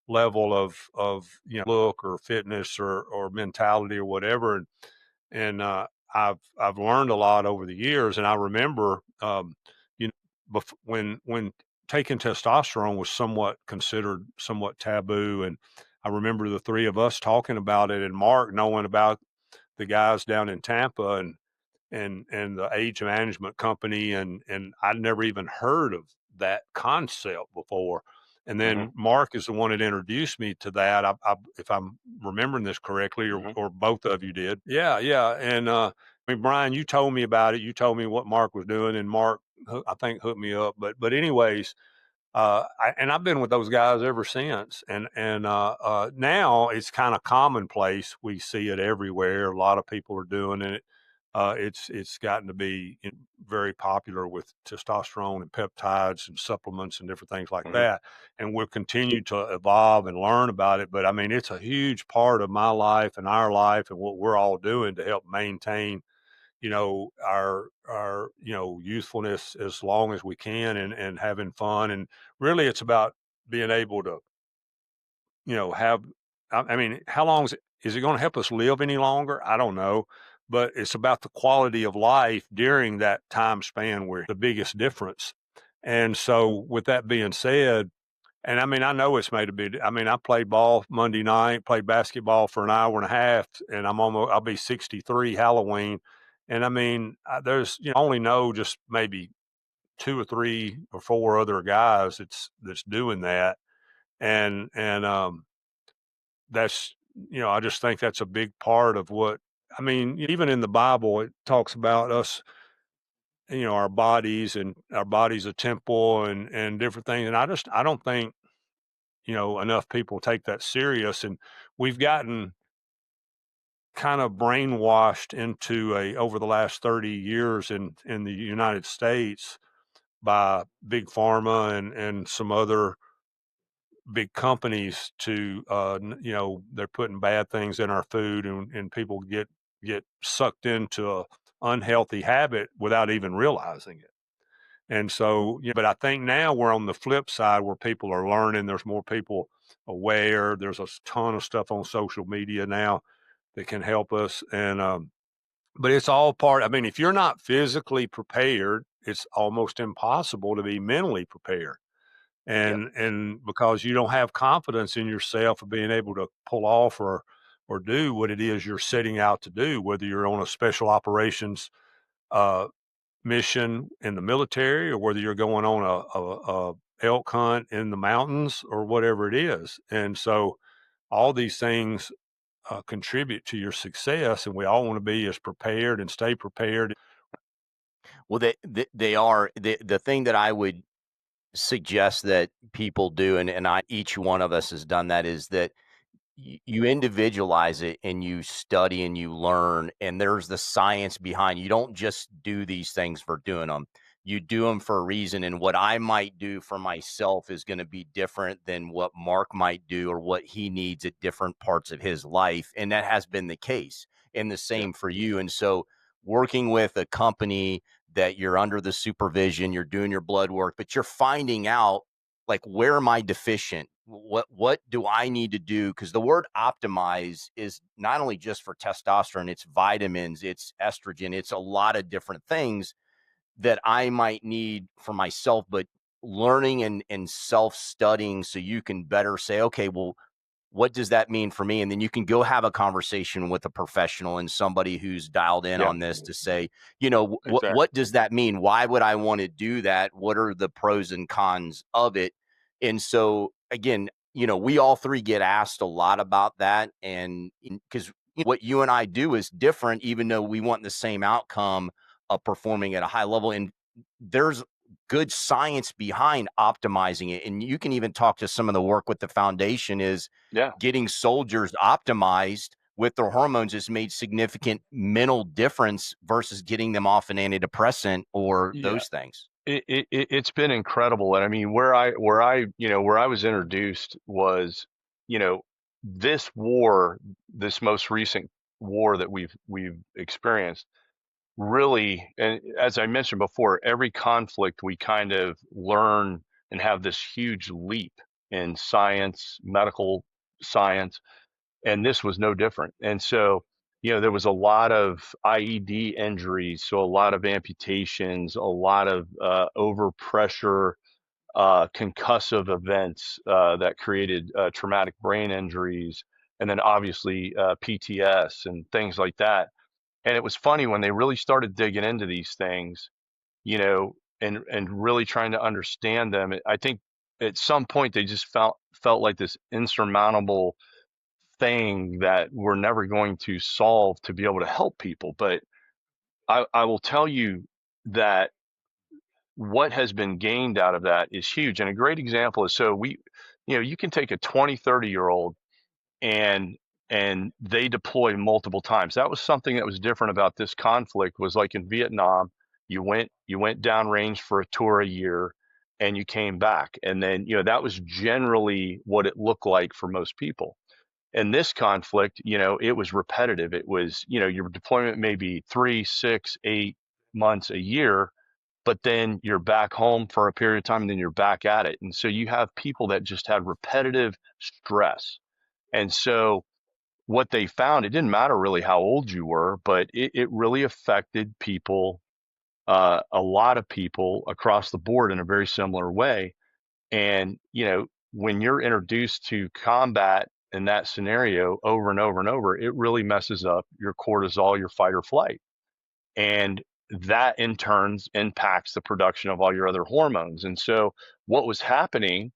level of look or fitness or mentality or whatever? And I've learned a lot over the years, and I remember, you know, when taking testosterone was somewhat considered somewhat taboo, and I remember the three of us talking about it, and Mark knowing about the guys down in Tampa and the age management company, and I'd never even heard of that concept before. And then Mhm. Mark is the one that introduced me to that. If I'm remembering this correctly, Mhm. or both of you did. Yeah, yeah. And I mean, Brian, you told me about it. You told me what Mark was doing, and Mark, I think, hooked me up. But anyways, and I've been with those guys ever since. And now it's kind of commonplace. We see it everywhere. A lot of people are doing it. It's gotten to be very popular with testosterone and peptides and supplements and different things like Mhm. that. And we'll continue to evolve and learn about it. But I mean, it's a huge part of my life and our life and what we're all doing to help maintain, our youthfulness as long as we can, and having fun. And really it's about being able to, have, I mean, how long is it going to help us live any longer? I don't know, but it's about the quality of life during that time span where the biggest difference. And so with that being said, and I mean, I know it's made a big. I mean, I played ball Monday night, played basketball for an hour and a half, and I'll be 63 Halloween. And I mean, there's, only know just maybe two or three or four other guys that's doing that. And that's, I just think that's a big part of what, I mean, even in the Bible, it talks about us, our bodies, and our body's a temple, and different things. And I don't think, enough people take that serious. And we've gotten kind of brainwashed into over the last 30 years in the United States by big pharma and some other big companies to, they're putting bad things in our food, and people get sucked into a unhealthy habit without even realizing it. And so, but I think now we're on the flip side where people are learning. There's more people aware. There's a ton of stuff on social media now that can help us. But it's all part. I mean, if you're not physically prepared, it's almost impossible to be mentally prepared. Yep. and because you don't have confidence in yourself of being able to pull off or do what it is you're setting out to do, whether you're on a special operations uh, mission in the military or whether you're going on a elk hunt in the mountains or whatever it is. And so all these things contribute to your success, and we all want to be as prepared and stay prepared. Well, they are the thing that I would suggest that people do, and each one of us has done that, is that you individualize it and you study and you learn, and there's the science behind. You don't just do these things for doing them. You do them for a reason, and what I might do for myself is going to be different than what Mark might do or what he needs at different parts of his life, and that has been the case, and the Yeah. same for you. And so working with a company that you're under the supervision, you're doing your blood work, but you're finding out, like, where am I deficient? What do I need to do? Because the word optimize is not only just for testosterone, it's vitamins, it's estrogen, it's a lot of different things that I might need for myself, but learning and self-studying so you can better say, okay, well, what does that mean for me? And then you can go have a conversation with a professional and somebody who's dialed in Yeah. on this to say, Exactly. what does that mean? Why would I want to do that? What are the pros and cons of it? And so again, we all three get asked a lot about that. And because what you and I do is different, even though we want the same outcome of performing at a high level. And there's good science behind optimizing it. And you can even talk to some of the work with the foundation is Yeah. getting soldiers optimized with their hormones has made significant mental difference versus getting them off an antidepressant or Yeah. those things. It's been incredible. And I mean, where I was introduced was, you know, this war, this most recent war that we've experienced really, and as I mentioned before, every conflict we kind of learn and have this huge leap in science, medical science, and this was no different. And so, there was a lot of IED injuries, so a lot of amputations, a lot of overpressure, concussive events that created traumatic brain injuries, and then obviously PTS and things like that. And it was funny when they really started digging into these things, and really trying to understand them. I think at some point they just felt like this insurmountable thing that we're never going to solve to be able to help people. But I will tell you that what has been gained out of that is huge. And a great example is, so you can take a 20, 30-year old and they deploy multiple times. That was something that was different about this conflict. Was like in Vietnam, you went downrange for a tour a year and you came back. And then, that was generally what it looked like for most people. In this conflict, it was repetitive. It was, your deployment may be 3, 6, 8 months, a year, but then you're back home for a period of time and then you're back at it. And so you have people that just had repetitive stress. And so what they found, it didn't matter really how old you were, but it really affected people, a lot of people across the board in a very similar way. And, when you're introduced to combat in that scenario over and over and over, it really messes up your cortisol, your fight or flight. And that in turns impacts the production of all your other hormones. And so what was happening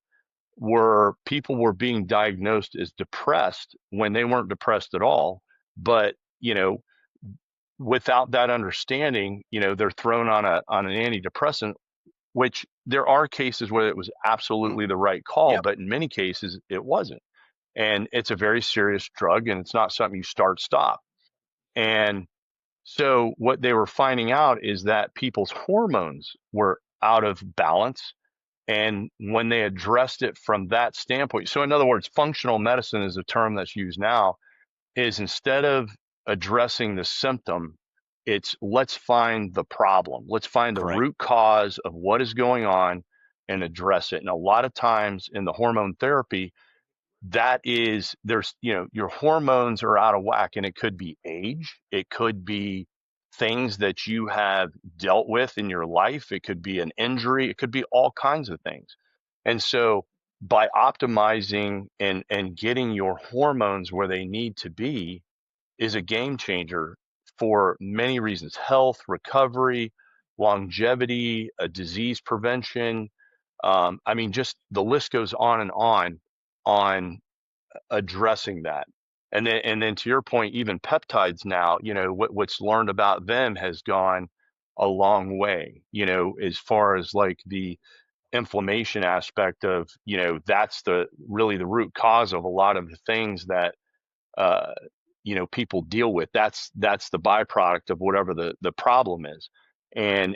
were people were being diagnosed as depressed when they weren't depressed at all. But, without that understanding, they're thrown on an antidepressant, which there are cases where it was absolutely the right call, Yep. but in many cases it wasn't. And it's a very serious drug and it's not something you start stop. And so what they were finding out is that people's hormones were out of balance. And when they addressed it from that standpoint, so in other words, functional medicine is a term that's used now, is instead of addressing the symptom, it's let's find the problem. Let's find the Correct. root cause of what is going on and address it. And a lot of times in the hormone therapy, that is, your hormones are out of whack, and it could be age, it could be things that you have dealt with in your life, it could be an injury, it could be all kinds of things. And so by optimizing and getting your hormones where they need to be is a game changer for many reasons: health, recovery, longevity, disease prevention. I mean, just the list goes on addressing that. And then to your point, even peptides now, what's learned about them has gone a long way, as far as like the inflammation aspect of, that's the really the root cause of a lot of the things that uh, people deal with. That's the byproduct of whatever the problem is, and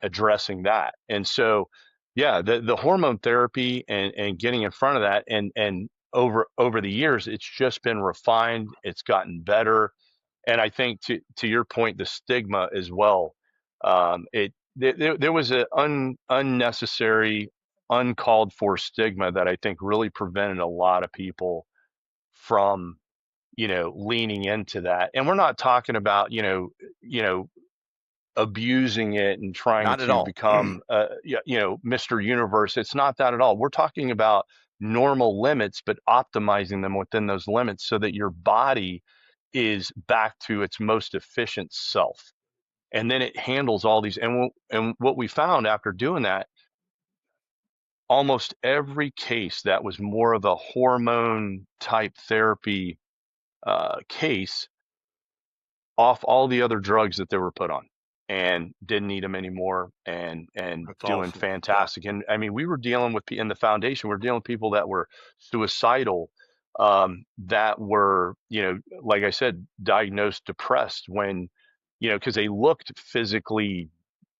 addressing that. And so, yeah, the hormone therapy and getting in front of that, and over the years, it's just been refined. It's gotten better, and I think to your point, the stigma as well. There was an unnecessary, uncalled for stigma that I think really prevented a lot of people from leaning into that. And we're not talking about, abusing it and trying Not at to all. become, Mr. Universe. It's not that at all. We're talking about normal limits, but optimizing them within those limits so that your body is back to its most efficient self. And then it handles all these. And what we found after doing that, almost every case that was more of a hormone type therapy case off all the other drugs that they were put on and didn't need them anymore, and That's doing awesome. Yeah. fantastic. And I mean, we were dealing with in the foundation, we're dealing with people that were suicidal, that were, like I said, diagnosed depressed when, because they looked physically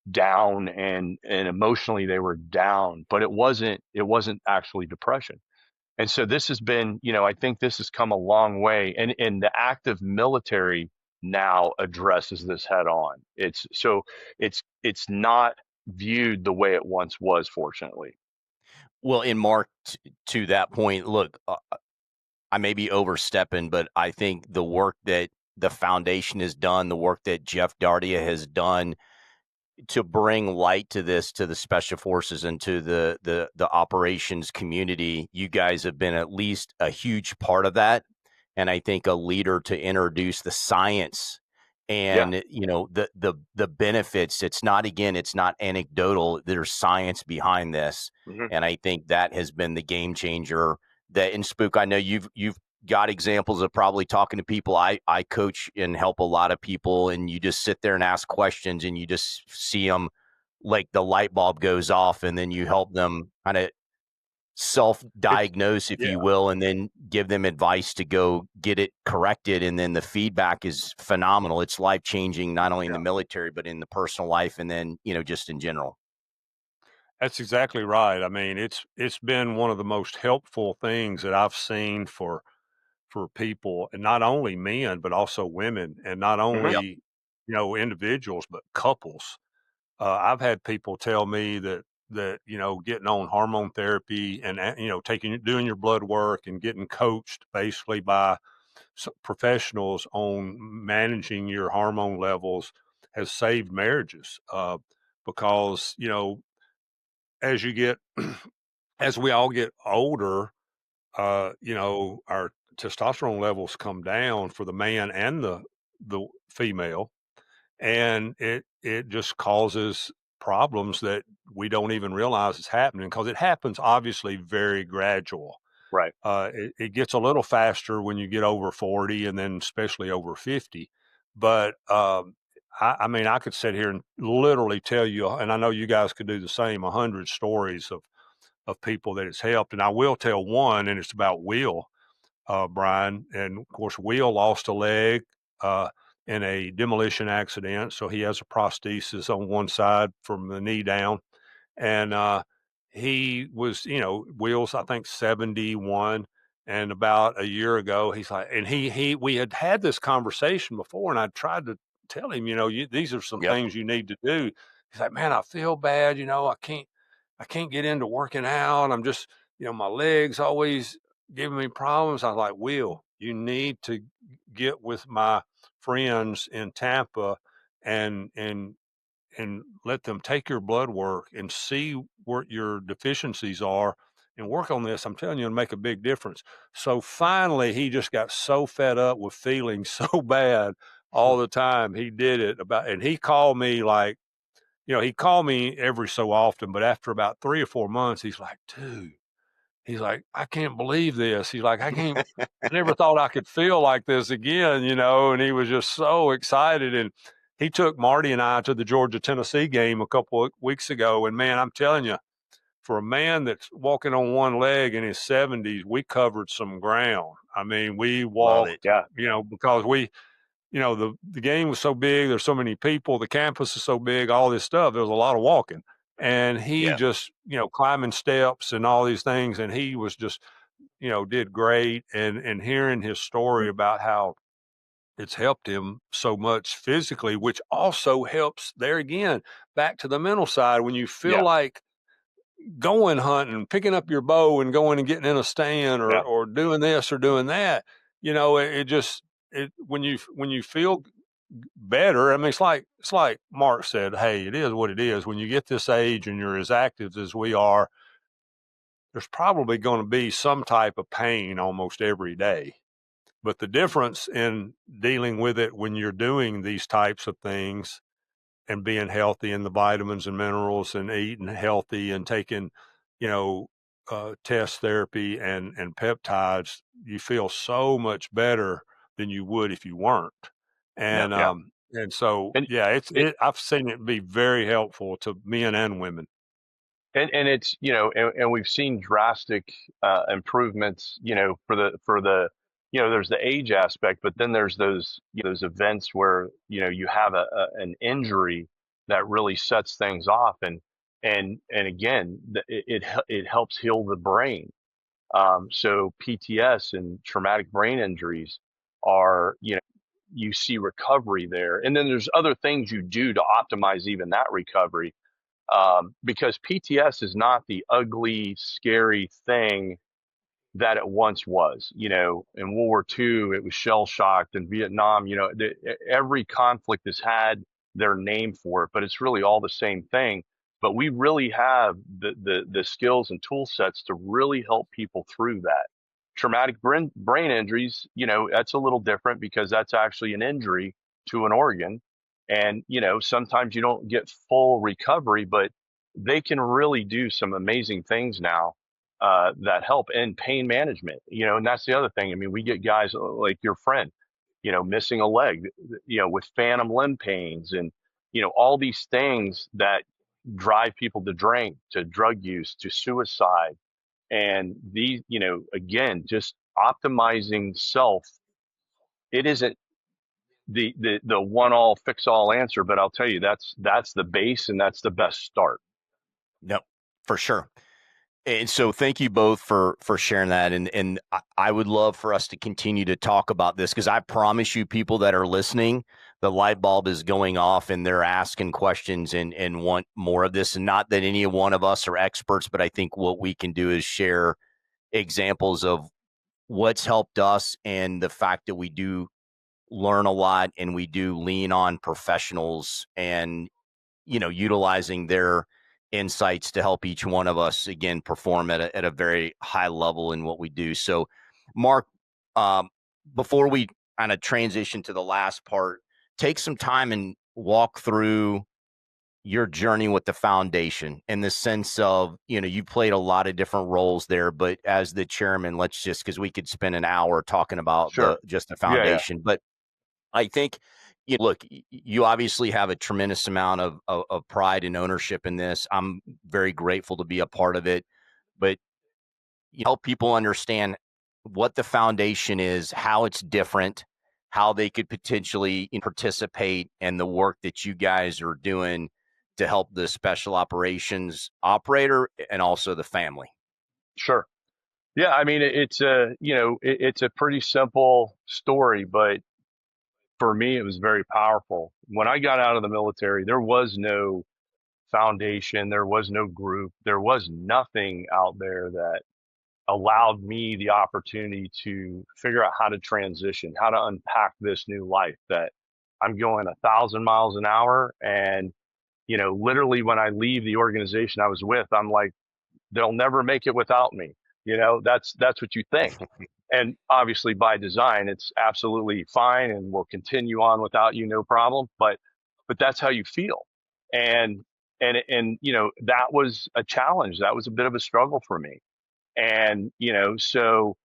down and emotionally they were down, but it wasn't actually depression. And so this has been, I think this has come a long way, and the active military now addresses this head on. It's not viewed the way it once was, fortunately. Well, in Mark, to that point, look, I may be overstepping, but I think the work that the foundation has done, the work that Jeff Dardia has done to bring light to this, to the special forces and to the operations community, you guys have been at least a huge part of that. And I think a leader to introduce the science Yeah. and the benefits. It's not, again, it's not anecdotal. There's science behind this. Hmm. And I think that has been the game changer. That in Spook, I know you've got examples of probably talking to people. I coach and help a lot of people, and you just sit there and ask questions, and you just see them like the light bulb goes off, and then you help them kind of It's self-diagnose, if yeah. you will, and then give them advice to go get it corrected. And then the feedback is phenomenal. It's life-changing, not only in the Yeah. military, but in the personal life, and then, just in general. That's exactly right. I mean, it's been one of the most helpful things that I've seen for people, and not only men, but also women, and not Hmm. Yep. only, individuals, but couples. I've had people tell me that getting on hormone therapy and doing your blood work and getting coached basically by professionals on managing your hormone levels has saved marriages, because as you get as we all get older, our testosterone levels come down for the man and the female, and it just causes problems that we don't even realize is happening, because it happens obviously very gradual. Right. It gets a little faster when you get over 40, and then especially over 50. But I mean, I could sit here and literally tell you, and I know you guys could do the same, 100 stories of people that it's helped. And I will tell one, and it's about Will, Brian. And of course, Will lost a leg in a demolition accident. So he has a prosthesis on one side from the knee down. And he was, Will's, I think, 71. And about a year ago, he's like, and we had this conversation before, and I tried to tell him, these are some Yep. things you need to do. He's like, man, I feel bad. I can't get into working out. I'm just, my legs always giving me problems. I was like, Will, you need to get with my friends in Tampa and and let them take your blood work and see what your deficiencies are and work on this. I'm telling you, it'll make a big difference. So finally, he just got so fed up with feeling so bad all the time. He did it and he called me like, he called me every so often, but after about 3 or 4 months, he's like, dude, he's like, I can't believe this. He's like, I never thought I could feel like this again, and he was just so excited. And he took Marty and I to the Georgia-Tennessee game a couple of weeks ago. And man, I'm telling you, for a man that's walking on one leg in his 70s, we covered some ground. I mean, we Love walked, it. Yeah. because the game was so big, there's so many people, the campus is so big, all this stuff, there was a lot of walking. And he Yeah. just, climbing steps and all these things. And he was just, did great. And hearing his story about how it's helped him so much physically, which also helps there again, back to the mental side. When you feel Yeah. like going hunting, picking up your bow and going and getting in a stand Yeah. or doing this or doing that, it just, when you feel better. I mean, it's like Mark said, hey, it is what it is. When you get this age and you're as active as we are, there's probably going to be some type of pain almost every day. But the difference in dealing with it when you're doing these types of things and being healthy and the vitamins and minerals and eating healthy and taking, test therapy and peptides, you feel so much better than you would if you weren't. Yeah. And, Yeah. and so, And yeah, it, I've seen it be very helpful to men and women. and it's, and we've seen drastic improvements, for the there's the age aspect, but then there's those events where you have an injury that really sets things off, and again, it helps heal the brain. So PTS and traumatic brain injuries are, you see recovery there, and then there's other things you do to optimize even that recovery, because PTS is not the ugly, scary thing that it once was. In World War II, it was shell shocked. In Vietnam, every conflict has had their name for it, but it's really all the same thing. But we really have the skills and tool sets to really help people through that. Traumatic brain injuries, that's a little different because that's actually an injury to an organ. And, sometimes you don't get full recovery, but they can really do some amazing things now, that help in pain management. And that's the other thing. I mean, we get guys like your friend, missing a leg, with phantom limb pains and, all these things that drive people to drink, to drug use, to suicide. And these, again, just optimizing self. It isn't the one all fix all answer, but I'll tell you, that's the base and that's the best start. No, for sure. And so thank you both for sharing that. And I would love for us to continue to talk about this, because I promise you, people that are listening, the light bulb is going off and they're asking questions and want more of this. And not that any one of us are experts, but I think what we can do is share examples of what's helped us and the fact that we do learn a lot and we do lean on professionals and, utilizing their insights to help each one of us, again, perform at a very high level in what we do. So, Mark, um, before we kind of transition to the last part, take some time and walk through your journey with the foundation in the sense of, you played a lot of different roles there, but as the chairman, let's just, because we could spend an hour talking about Sure. just the Yeah. Yeah. foundation. But I think, look, you obviously have a tremendous amount of pride and ownership in this. I'm very grateful to be a part of it, but you help people understand what the foundation is, how it's different, how they could potentially participate in the work that you guys are doing to help the special operations operator and also the family. Sure. Yeah, I mean, it's a, it's a pretty simple story, but for me, it was very powerful. When I got out of the military, there was no foundation, there was no group, there was nothing out there that allowed me the opportunity to figure out how to transition, how to unpack this new life that I'm going 1,000 miles an hour. And, literally when I leave the organization I was with, I'm like, they'll never make it without me. That's what you think. And obviously by design, it's absolutely fine and will continue on without you, no problem. But that's how you feel. And, that was a challenge. That was a bit of a struggle for me. And, so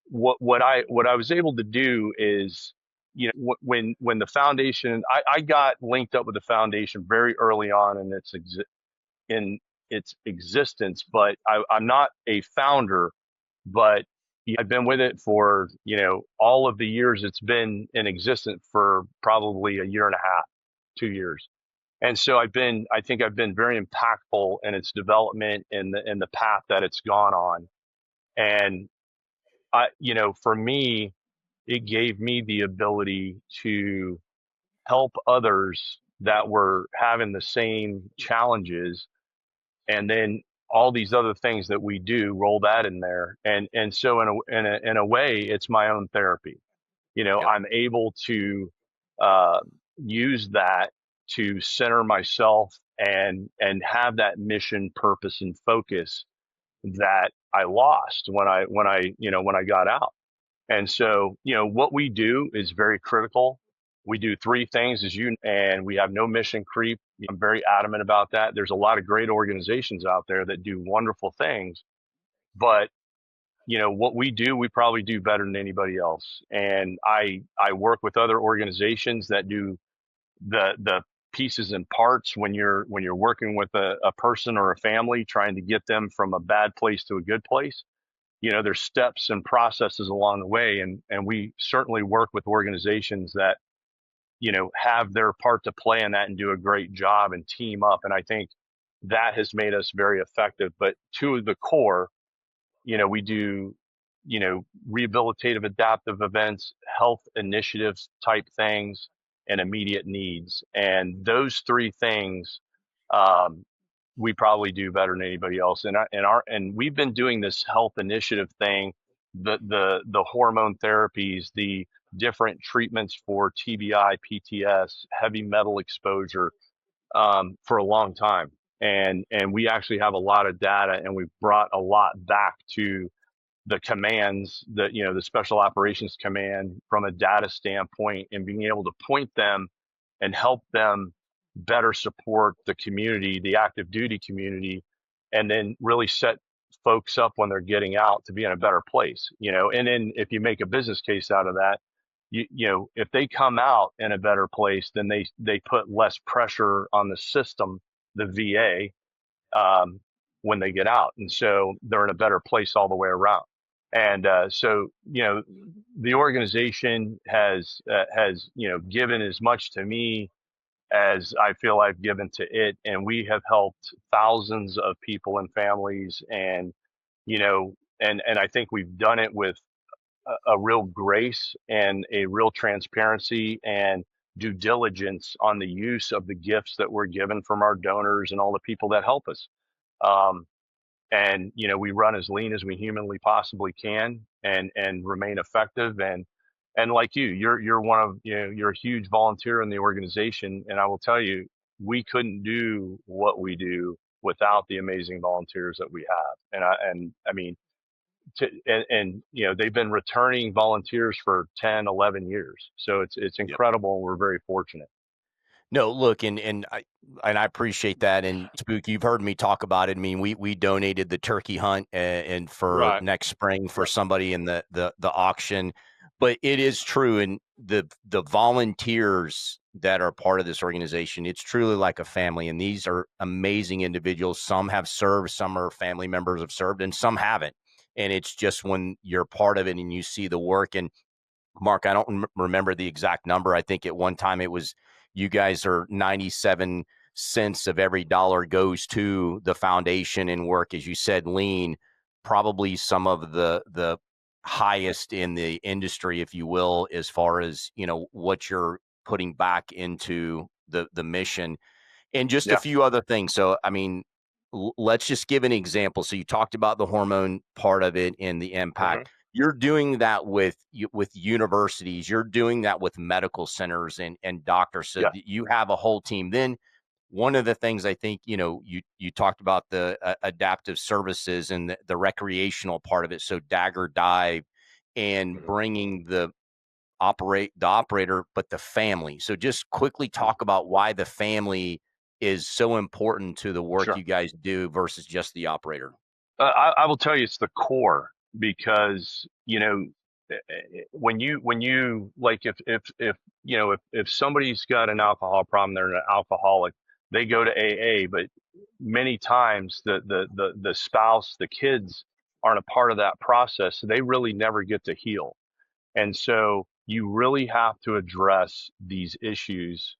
what I was able to do is, when the foundation, I got linked up with the foundation very early on in its existence, but I'm not a founder, but I've been with it for, all of the years it's been in existence, for probably a year and a half, 2 years. And so I think I've been very impactful in its development and the path that it's gone on. And for me, it gave me the ability to help others that were having the same challenges, and then all these other things that we do, roll that in there. And so in a way, it's my own therapy. Yep. I'm able to uh, use that to center myself and have that mission, purpose, and focus that I lost when I got out. And so, what we do is very critical. We do three things, and we have no mission creep. I'm very adamant about that. There's a lot of great organizations out there that do wonderful things, but what we do, we probably do better than anybody else. And I work with other organizations that do the pieces and parts when you're working with a person or a family, trying to get them from a bad place to a good place. There's steps and processes along the way, and we certainly work with organizations that have their part to play in that and do a great job and team up. And I think that has made us very effective. But to the core, we do rehabilitative adaptive events, health initiatives type things, and immediate needs. And those three things, um, we probably do better than anybody else. And we've been doing this health initiative thing, the hormone therapies, the different treatments for TBI, PTS, heavy metal exposure, for a long time. And we actually have a lot of data, and we've brought a lot back to the commands, the special operations command, from a data standpoint, and being able to point them and help them better support the community, the active duty community, and then really set folks up when they're getting out to be in a better place. And then if you make a business case out of that, if they come out in a better place, then they put less pressure on the system, the VA, when they get out, and so they're in a better place all the way around. And so, the organization has given as much to me as I feel I've given to it, and we have helped thousands of people and families, and and I think we've done it with a real grace and a real transparency and due diligence on the use of the gifts that we're given from our donors and all the people that help us. Um, and we run as lean as we humanly possibly can, and remain effective. And like you're one of you're a huge volunteer in the organization, and I will tell you, we couldn't do what we do without the amazing volunteers that we have. And I mean, they've been returning volunteers for 10, 11 years, so it's Yep. incredible, and we're very fortunate. No, look, and I appreciate that. And Spook, you've heard me talk about it. I mean, we donated the turkey hunt, and for Right. next spring for Yep. somebody in the auction. But it is true, and the volunteers that are part of this organization, it's truly like a family. And these are amazing individuals. Some have served, some are family members have served, and some haven't. And it's just when you're part of it and you see the work. And Mark, I don't remember the exact number. I think at one time it was, you guys are 97 cents of every dollar goes to the foundation and work, as you said, lean, probably some of the highest in the industry, if you will, as far as, what you're putting back into the mission. And just a Yeah. few other things. So, I mean, let's just give an example. So you talked about the hormone part of it and the Hmm. impact. You're doing that with universities. You're doing that with medical centers and doctors. So Yeah. you have a whole team. Then one of the things I think, you talked about the adaptive services and the recreational part of it. So Dagger Dive and bringing the operator, but the family. So just quickly talk about why the family is so important to the work Sure. you guys do versus just the operator. I will tell you it's the core because when you like if somebody's got an alcohol problem, they're an alcoholic, they go to AA, but many times the spouse, the kids aren't a part of that process, so they really never get to heal. And so you really have to address these issues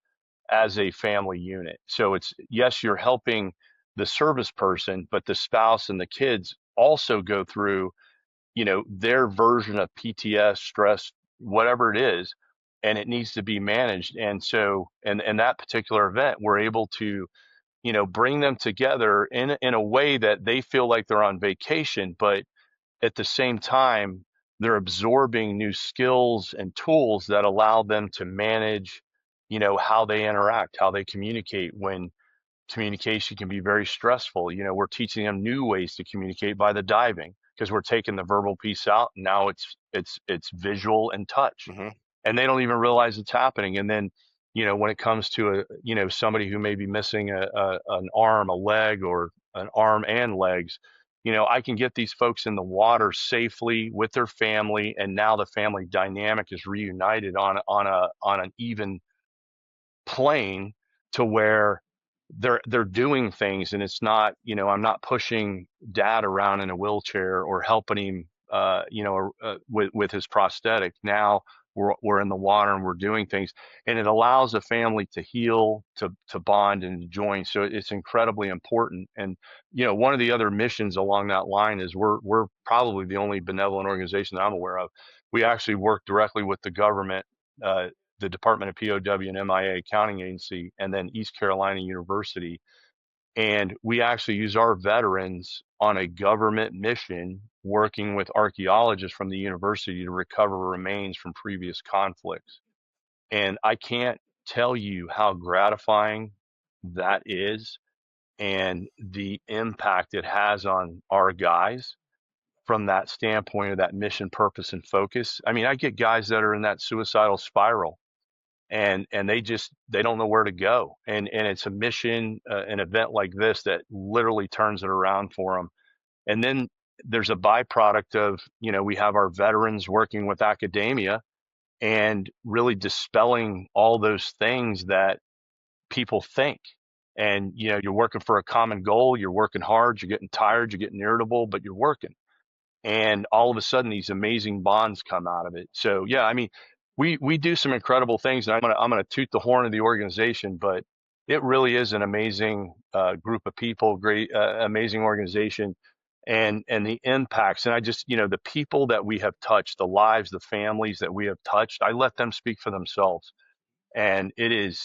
as a family unit. So it's, yes, you're helping the service person, but the spouse and the kids also go through, their version of PTS, stress, whatever it is, and it needs to be managed. And so, and that particular event, we're able to, bring them together in a way that they feel like they're on vacation, but at the same time, they're absorbing new skills and tools that allow them to manage, how they interact, how they communicate when communication can be very stressful. We're teaching them new ways to communicate by the diving because we're taking the verbal piece out. And now it's visual and touch, Mm-hmm. and they don't even realize it's happening. And then, when it comes to somebody who may be missing an arm, a leg, or an arm and legs, I can get these folks in the water safely with their family, and now the family dynamic is reunited on an even plane to where they're doing things, and it's not, I'm not pushing dad around in a wheelchair or helping him with his prosthetic. Now we're in the water and we're doing things, and it allows a family to heal, to bond and to join. So it's incredibly important. And one of the other missions along that line is we're probably the only benevolent organization that I'm aware of. We actually work directly with the government, the Department of POW and MIA accounting agency, and then East Carolina University. And we actually use our veterans on a government mission working with archaeologists from the university to recover remains from previous conflicts. And I can't tell you how gratifying that is and the impact it has on our guys from that standpoint of that mission, purpose, and focus. I mean, I get guys that are in that suicidal spiral, and they don't know where to go, and it's a mission, an event like this that literally turns it around for them. And then there's a byproduct of, we have our veterans working with academia and really dispelling all those things that people think. And you're working for a common goal, you're working hard, you're getting tired, you're getting irritable, but you're working, and all of a sudden these amazing bonds come out of it. So yeah, I mean, we do some incredible things, and I'm gonna toot the horn of the organization, but it really is an amazing group of people, great, amazing organization, and the impacts. And I just, the people that we have touched, the lives, the families that we have touched, I let them speak for themselves. And it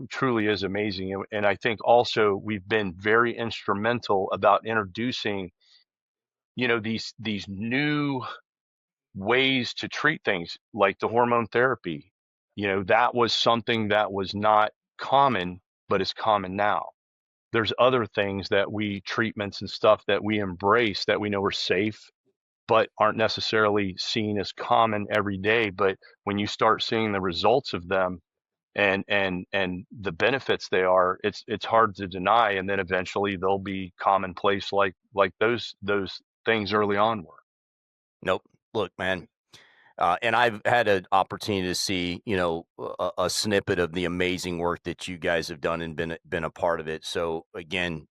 truly is amazing. And I think also we've been very instrumental about introducing, these new ways to treat things like the hormone therapy. That was something that was not common, but is common now. There's other things that treatments and stuff that we embrace that we know are safe, but aren't necessarily seen as common every day. But when you start seeing the results of them and the benefits they are, it's hard to deny. And then eventually they'll be commonplace, like those things early on were. Nope. Look, man. And I've had an opportunity to see, a snippet of the amazing work that you guys have done and been a part of it. So again,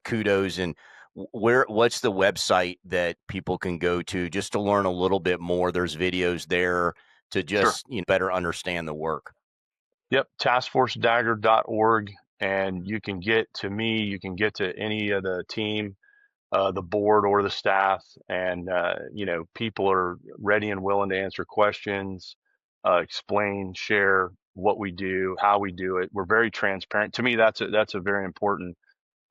kudos. And what's the website that people can go to just to learn a little bit more? There's videos there to Sure. just better understand the work. Yep, taskforcedagger.org, and you can get to me, you can get to any of the team, the board or the staff, and people are ready and willing to answer questions, explain, share what we do, how we do it. We're very transparent. To me, that's a very important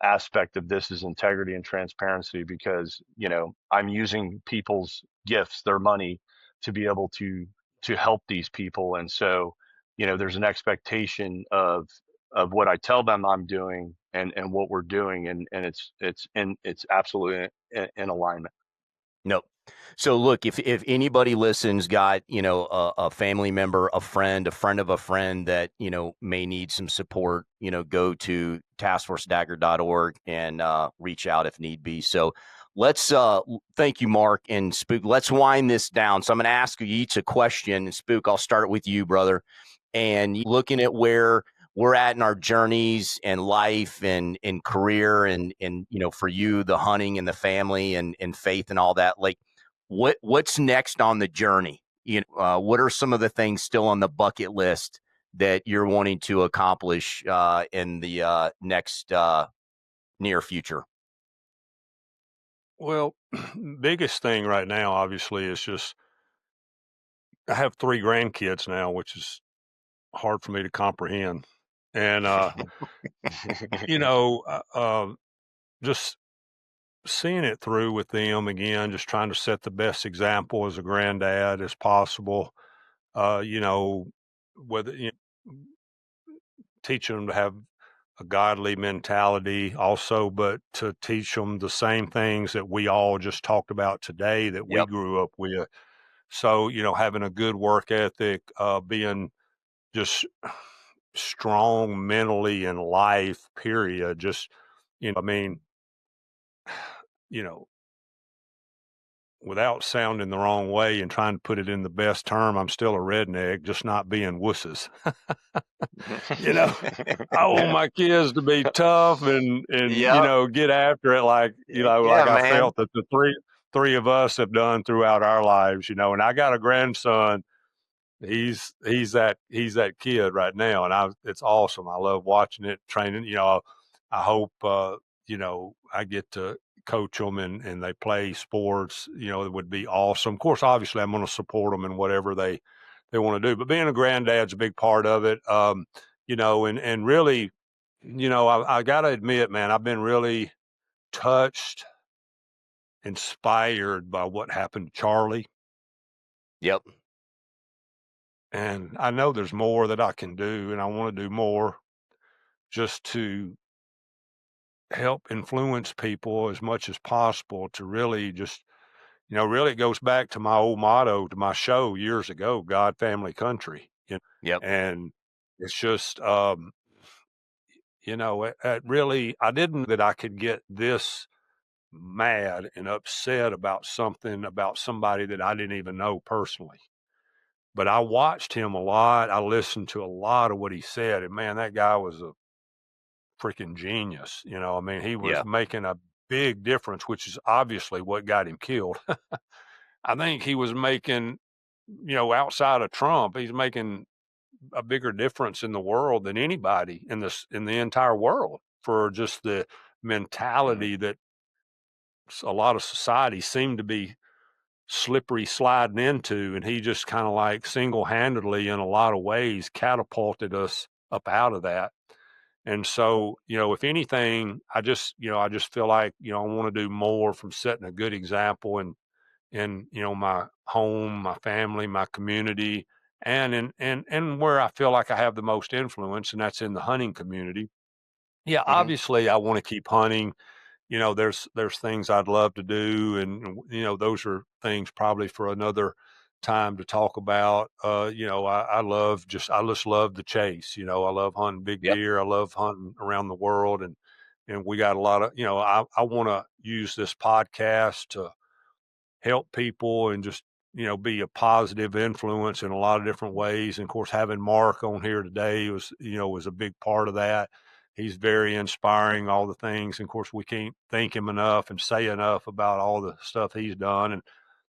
aspect of this, is integrity and transparency, because I'm using people's gifts, their money, to be able to help these people. And so there's an expectation of of what I tell them I'm doing and what we're doing, and it's absolutely in alignment. Nope. So look, if anybody listens, got a family member, a friend of a friend that may need some support, go to taskforcedagger.org and reach out if need be. So let's thank you, Mark and Spook. Let's wind this down. So I'm going to ask you each a question. And Spook, I'll start with you, brother. And looking at where we're at in our journeys and life and career and for you, the hunting and the family and faith and all that, like what's next on the journey? What are some of the things still on the bucket list that you're wanting to accomplish in the next near future? Well, biggest thing right now, obviously, is just I have 3 grandkids now, which is hard for me to comprehend. And, just seeing it through with them again, just trying to set the best example as a granddad as possible. You know, whether teaching them to have a godly mentality also, but to teach them the same things that we all just talked about today that we Yep. grew up with. So, having a good work ethic, being just strong mentally in life, period. Just, I mean, you know, without sounding the wrong way and trying to put it in the best term, I'm still a redneck, just not being wusses. you know, I want my kids to be tough and Yep. get after it like Yeah, like I man. felt that the three of us have done throughout our lives. And I got a grandson. He's that kid right now, and it's awesome. I love watching it, training. I hope I get to coach them and they play sports. It would be awesome. Of course, obviously, I'm going to support them in whatever they want to do. But being a granddad's a big part of it. And really, I got to admit, man, I've been really touched, inspired by what happened to Charlie. Yep. And I know there's more that I can do, and I want to do more just to help influence people as much as possible to really just, really it goes back to my old motto to my show years ago, God, family, country. Yep. And it's just, it really, I didn't that I could get this mad and upset about something about somebody that I didn't even know personally. But I watched him a lot. I listened to a lot of what he said, and man, that guy was a freaking genius. I mean, he was Yeah. making a big difference, which is obviously what got him killed. I think he was making, outside of Trump, he's making a bigger difference in the world than anybody in the entire world for just the mentality that a lot of society seemed to be slippery sliding into, and he just kind of like single-handedly in a lot of ways catapulted us up out of that. And so, if anything, I just feel like, I want to do more from setting a good example in my home, my family, my community, and and where I feel like I have the most influence, and that's in the hunting community. Yeah, Mm-hmm. obviously I want to keep hunting. There's things I'd love to do, and those are things probably for another time to talk about. I just love the chase. I love hunting big Yep. deer. I love hunting around the world, and we got a lot of I want to use this podcast to help people and just be a positive influence in a lot of different ways. And of course, having Mark on here today was a big part of that. He's very inspiring, all the things. And of course, we can't thank him enough and say enough about all the stuff he's done. And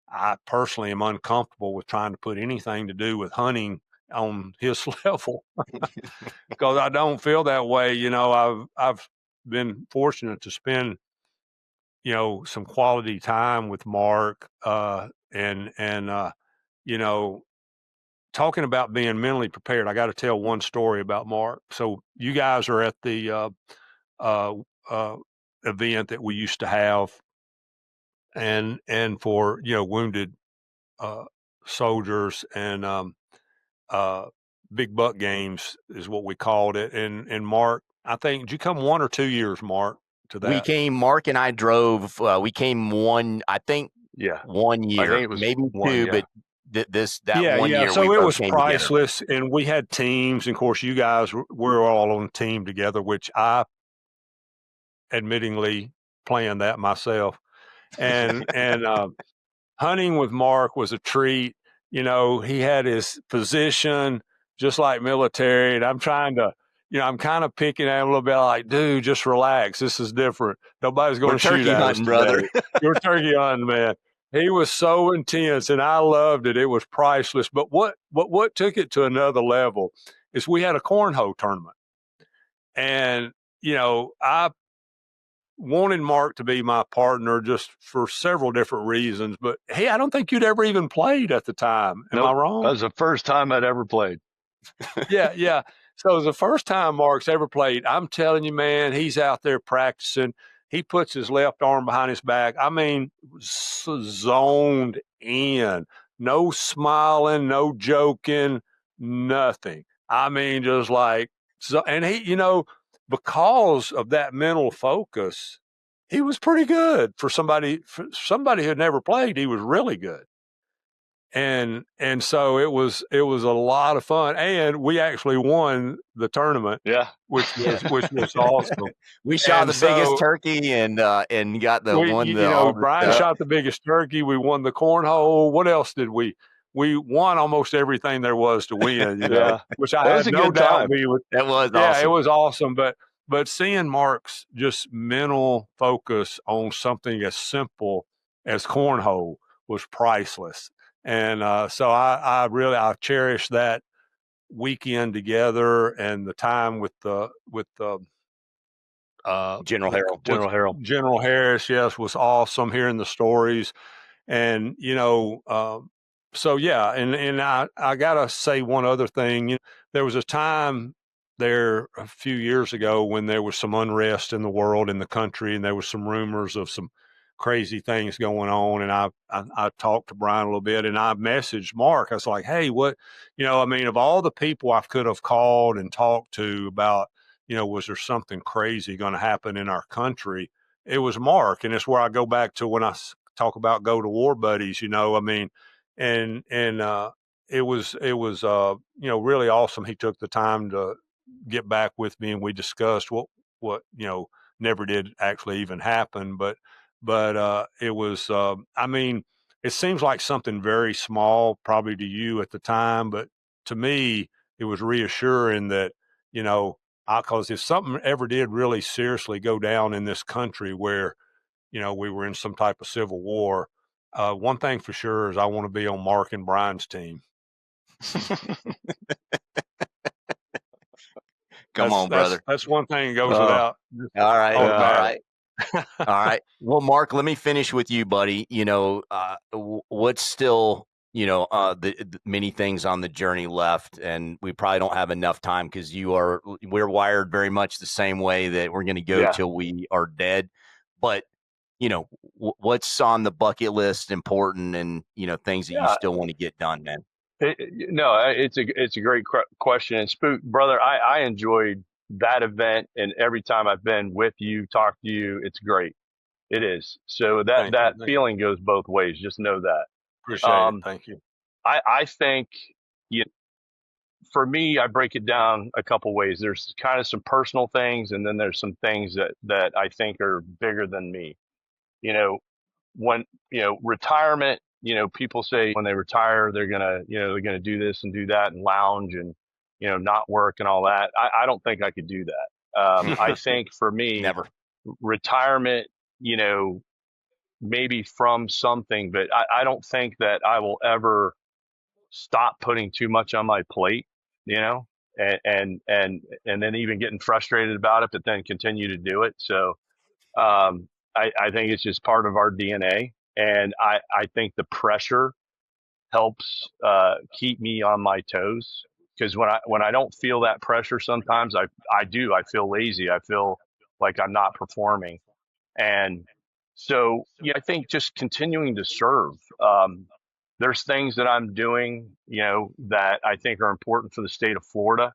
I personally am uncomfortable with trying to put anything to do with hunting on his level because I don't feel that way. I've been fortunate to spend some quality time with Mark, and you know, talking about being mentally prepared. I got to tell one story about Mark. So you guys are at the uh, uh, event that we used to have, and for wounded uh, soldiers, and uh, big buck games is what we called it. And Mark, I think, did you come 1 or 2 years, Mark, to We that? came, Mark and I drove, we came I think Yeah. 1 I year, think it was maybe one. 2, Yeah. but that Yeah, 1 yeah. year we So it both was came together. priceless, and we had teams. And of course, you guys were all on a team together, which I admittingly planned that myself. And hunting with Mark was a treat. You know, he had his position just like military, and I'm trying to, I'm kind of picking at him a little bit, like, dude, just relax. This is different. Nobody's going We're to shoot turkey at us hunting, brother. today. You're turkey hunting, man. He was so intense, and I loved it. It was priceless. But what took it to another level is we had a cornhole tournament, and I wanted Mark to be my partner just for several different reasons. But hey, I don't think you'd ever even played at the time. Am I Nope. That wrong? was the first time I'd ever played. Yeah, yeah. So it was the first time Mark's ever played. I'm telling you, man, he's out there practicing. He puts his left arm behind his back. I mean, zoned in. No smiling, no joking, nothing. I mean, just like, so, and because of that mental focus, he was pretty good for somebody who had never played. He was really good. And so it was a lot of fun, and we actually won the tournament, Yeah. which was awesome. We shot And the biggest so turkey and got the one the all the Brian stuff. shot the biggest turkey. We won the cornhole. What else did we? We won almost everything there was to win. Yeah. Which I That was had a no good doubt time. we would. That was Yeah, it awesome. was awesome. But seeing Mark's just mental focus on something as simple as cornhole was priceless. And so I cherish that weekend together and the time with the General Harold. with General Harold. General Harris. Yes, was awesome hearing the stories. And so yeah, and I gotta say one other thing. There was a time there a few years ago when there was some unrest in the world, in the country, and there was some rumors of some crazy things going on. And I talked to Brian a little bit, and I messaged Mark. I was like, hey, what, I mean, of all the people I could have called and talked to about, was there something crazy going to happen in our country? It was Mark, and it's where I go back to when I talk about go to war buddies. I mean, and it was really awesome. He took the time to get back with me, and we discussed what never did actually even happen, but it was I mean, it seems like something very small probably to you at the time, but to me it was reassuring that because if something ever did really seriously go down in this country where we were in some type of civil war, one thing for sure is I want to be on Mark and Brian's team. Come on, brother. That's one thing that goes Oh, without All right. All automatic. right. All right. Well, Mark, let me finish with you, buddy. What's still, the many things on the journey left, and we probably don't have enough time because we're wired very much the same way that we're going to go yeah. till we are dead. But, what's on the bucket list important and, things that you Yeah. still want to get done, man? No, it's a great question. And Spook, brother, I enjoyed that event, and every time I've been with you, talked to you, it's great. It is. So Thank you. that feeling goes both ways. Just know that. Appreciate it. Thank you. I think, you for me, I break it down a couple ways. There's kind of some personal things, and then there's some things that I think are bigger than me. You know, when retirement, people say when they retire they're gonna do this and do that and lounge and not work and all that. I don't think I could do that. I think for me, Never. retirement, maybe from something, but I don't think that I will ever stop putting too much on my plate, you know, and then even getting frustrated about it, but then continue to do it. So I think it's just part of our DNA. And I think the pressure helps keep me on my toes. Because when I don't feel that pressure, sometimes I feel lazy. I feel like I'm not performing. And so, yeah, I think just continuing to serve. there's things that I'm doing, that I think are important for the state of Florida.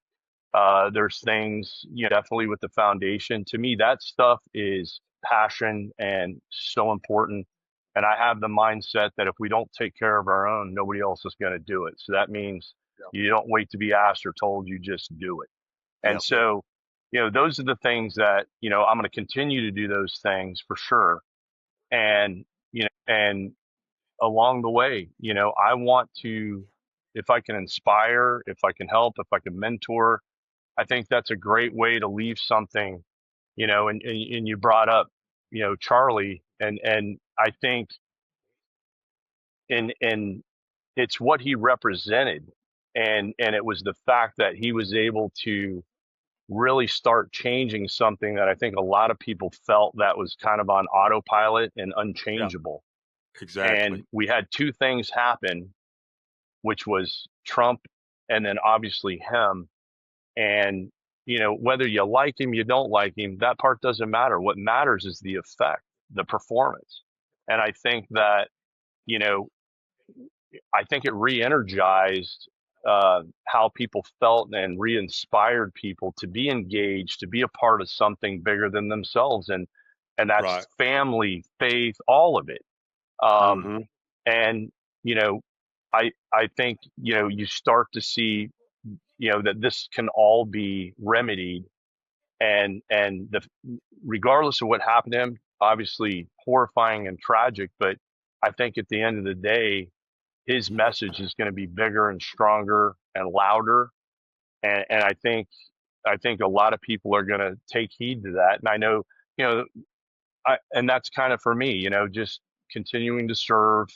There's things, definitely with the foundation. To me, that stuff is passion and so important. And I have the mindset that if we don't take care of our own, nobody else is going to do it. So that means you don't wait to be asked or told, you just do it. And Yep. so, those are the things that, I'm going to continue to do those things for sure. And, and along the way, I want to, if I can inspire, if I can help, if I can mentor, I think that's a great way to leave something, and you brought up, Charlie, and I think in it's what he represented. And it was the fact that he was able to really start changing something that I think a lot of people felt that was kind of on autopilot and Yeah, unchangeable. exactly. And we had two things happen, which was Trump and then obviously him. And, whether you like him, you don't like him, that part doesn't matter. What matters is the effect, the performance. And I think that, you know, I think it re-energized how people felt and re-inspired people to be engaged, to be a part of something bigger than themselves, and Right. that's family, faith, all of it. Um, Mm-hmm. and you know, I think you start to see that this can all be remedied, and regardless of what happened to him, obviously horrifying and tragic, but I think at the end of the day his message is going to be bigger and stronger and louder. And I think a lot of people are going to take heed to that. And I know, you know, and that's kind of for me, just continuing to serve,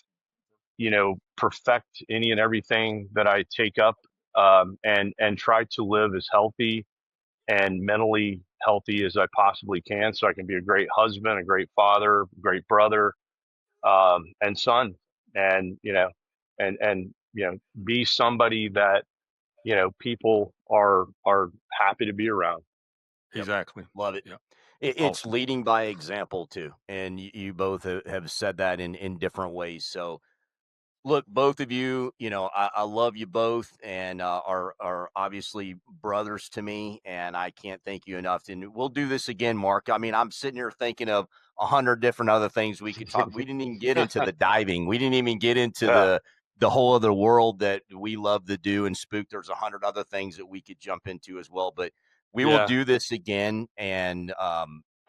perfect any and everything that I take up, and try to live as healthy and mentally healthy as I possibly can, so I can be a great husband, a great father, great brother, and son, and be somebody that people are happy to be around. Yep. Exactly. Love it. Yeah. It's Awesome. leading by example too, and you both have said that in different ways. So look, both of you, I love you both, and are obviously brothers to me, and I can't thank you enough. And we'll do this again, Mark. I mean, I'm sitting here thinking of 100 different other things we could talk. We didn't even get into the diving. We didn't even get into Yeah, the whole other world that we love to do and spook. There's 100 other things that we could jump into as well, but we will Yeah. do this again, and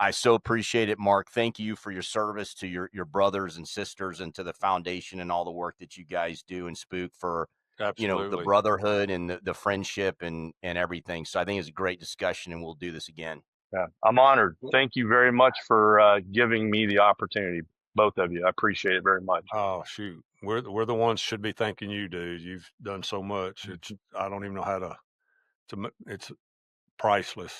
I so appreciate it, Mark. Thank you for your service to your brothers and sisters and to the foundation and all the work that you guys do and Spook for, the Absolutely. brotherhood and the friendship and everything. So I think it's a great discussion, and we'll do this again. yeah. I'm honored. Thank you very much for giving me the opportunity, both of you. I appreciate it very much. Oh shoot, we're the ones should be thanking you, dude. You've done so much. It's I don't even know how to. It's priceless.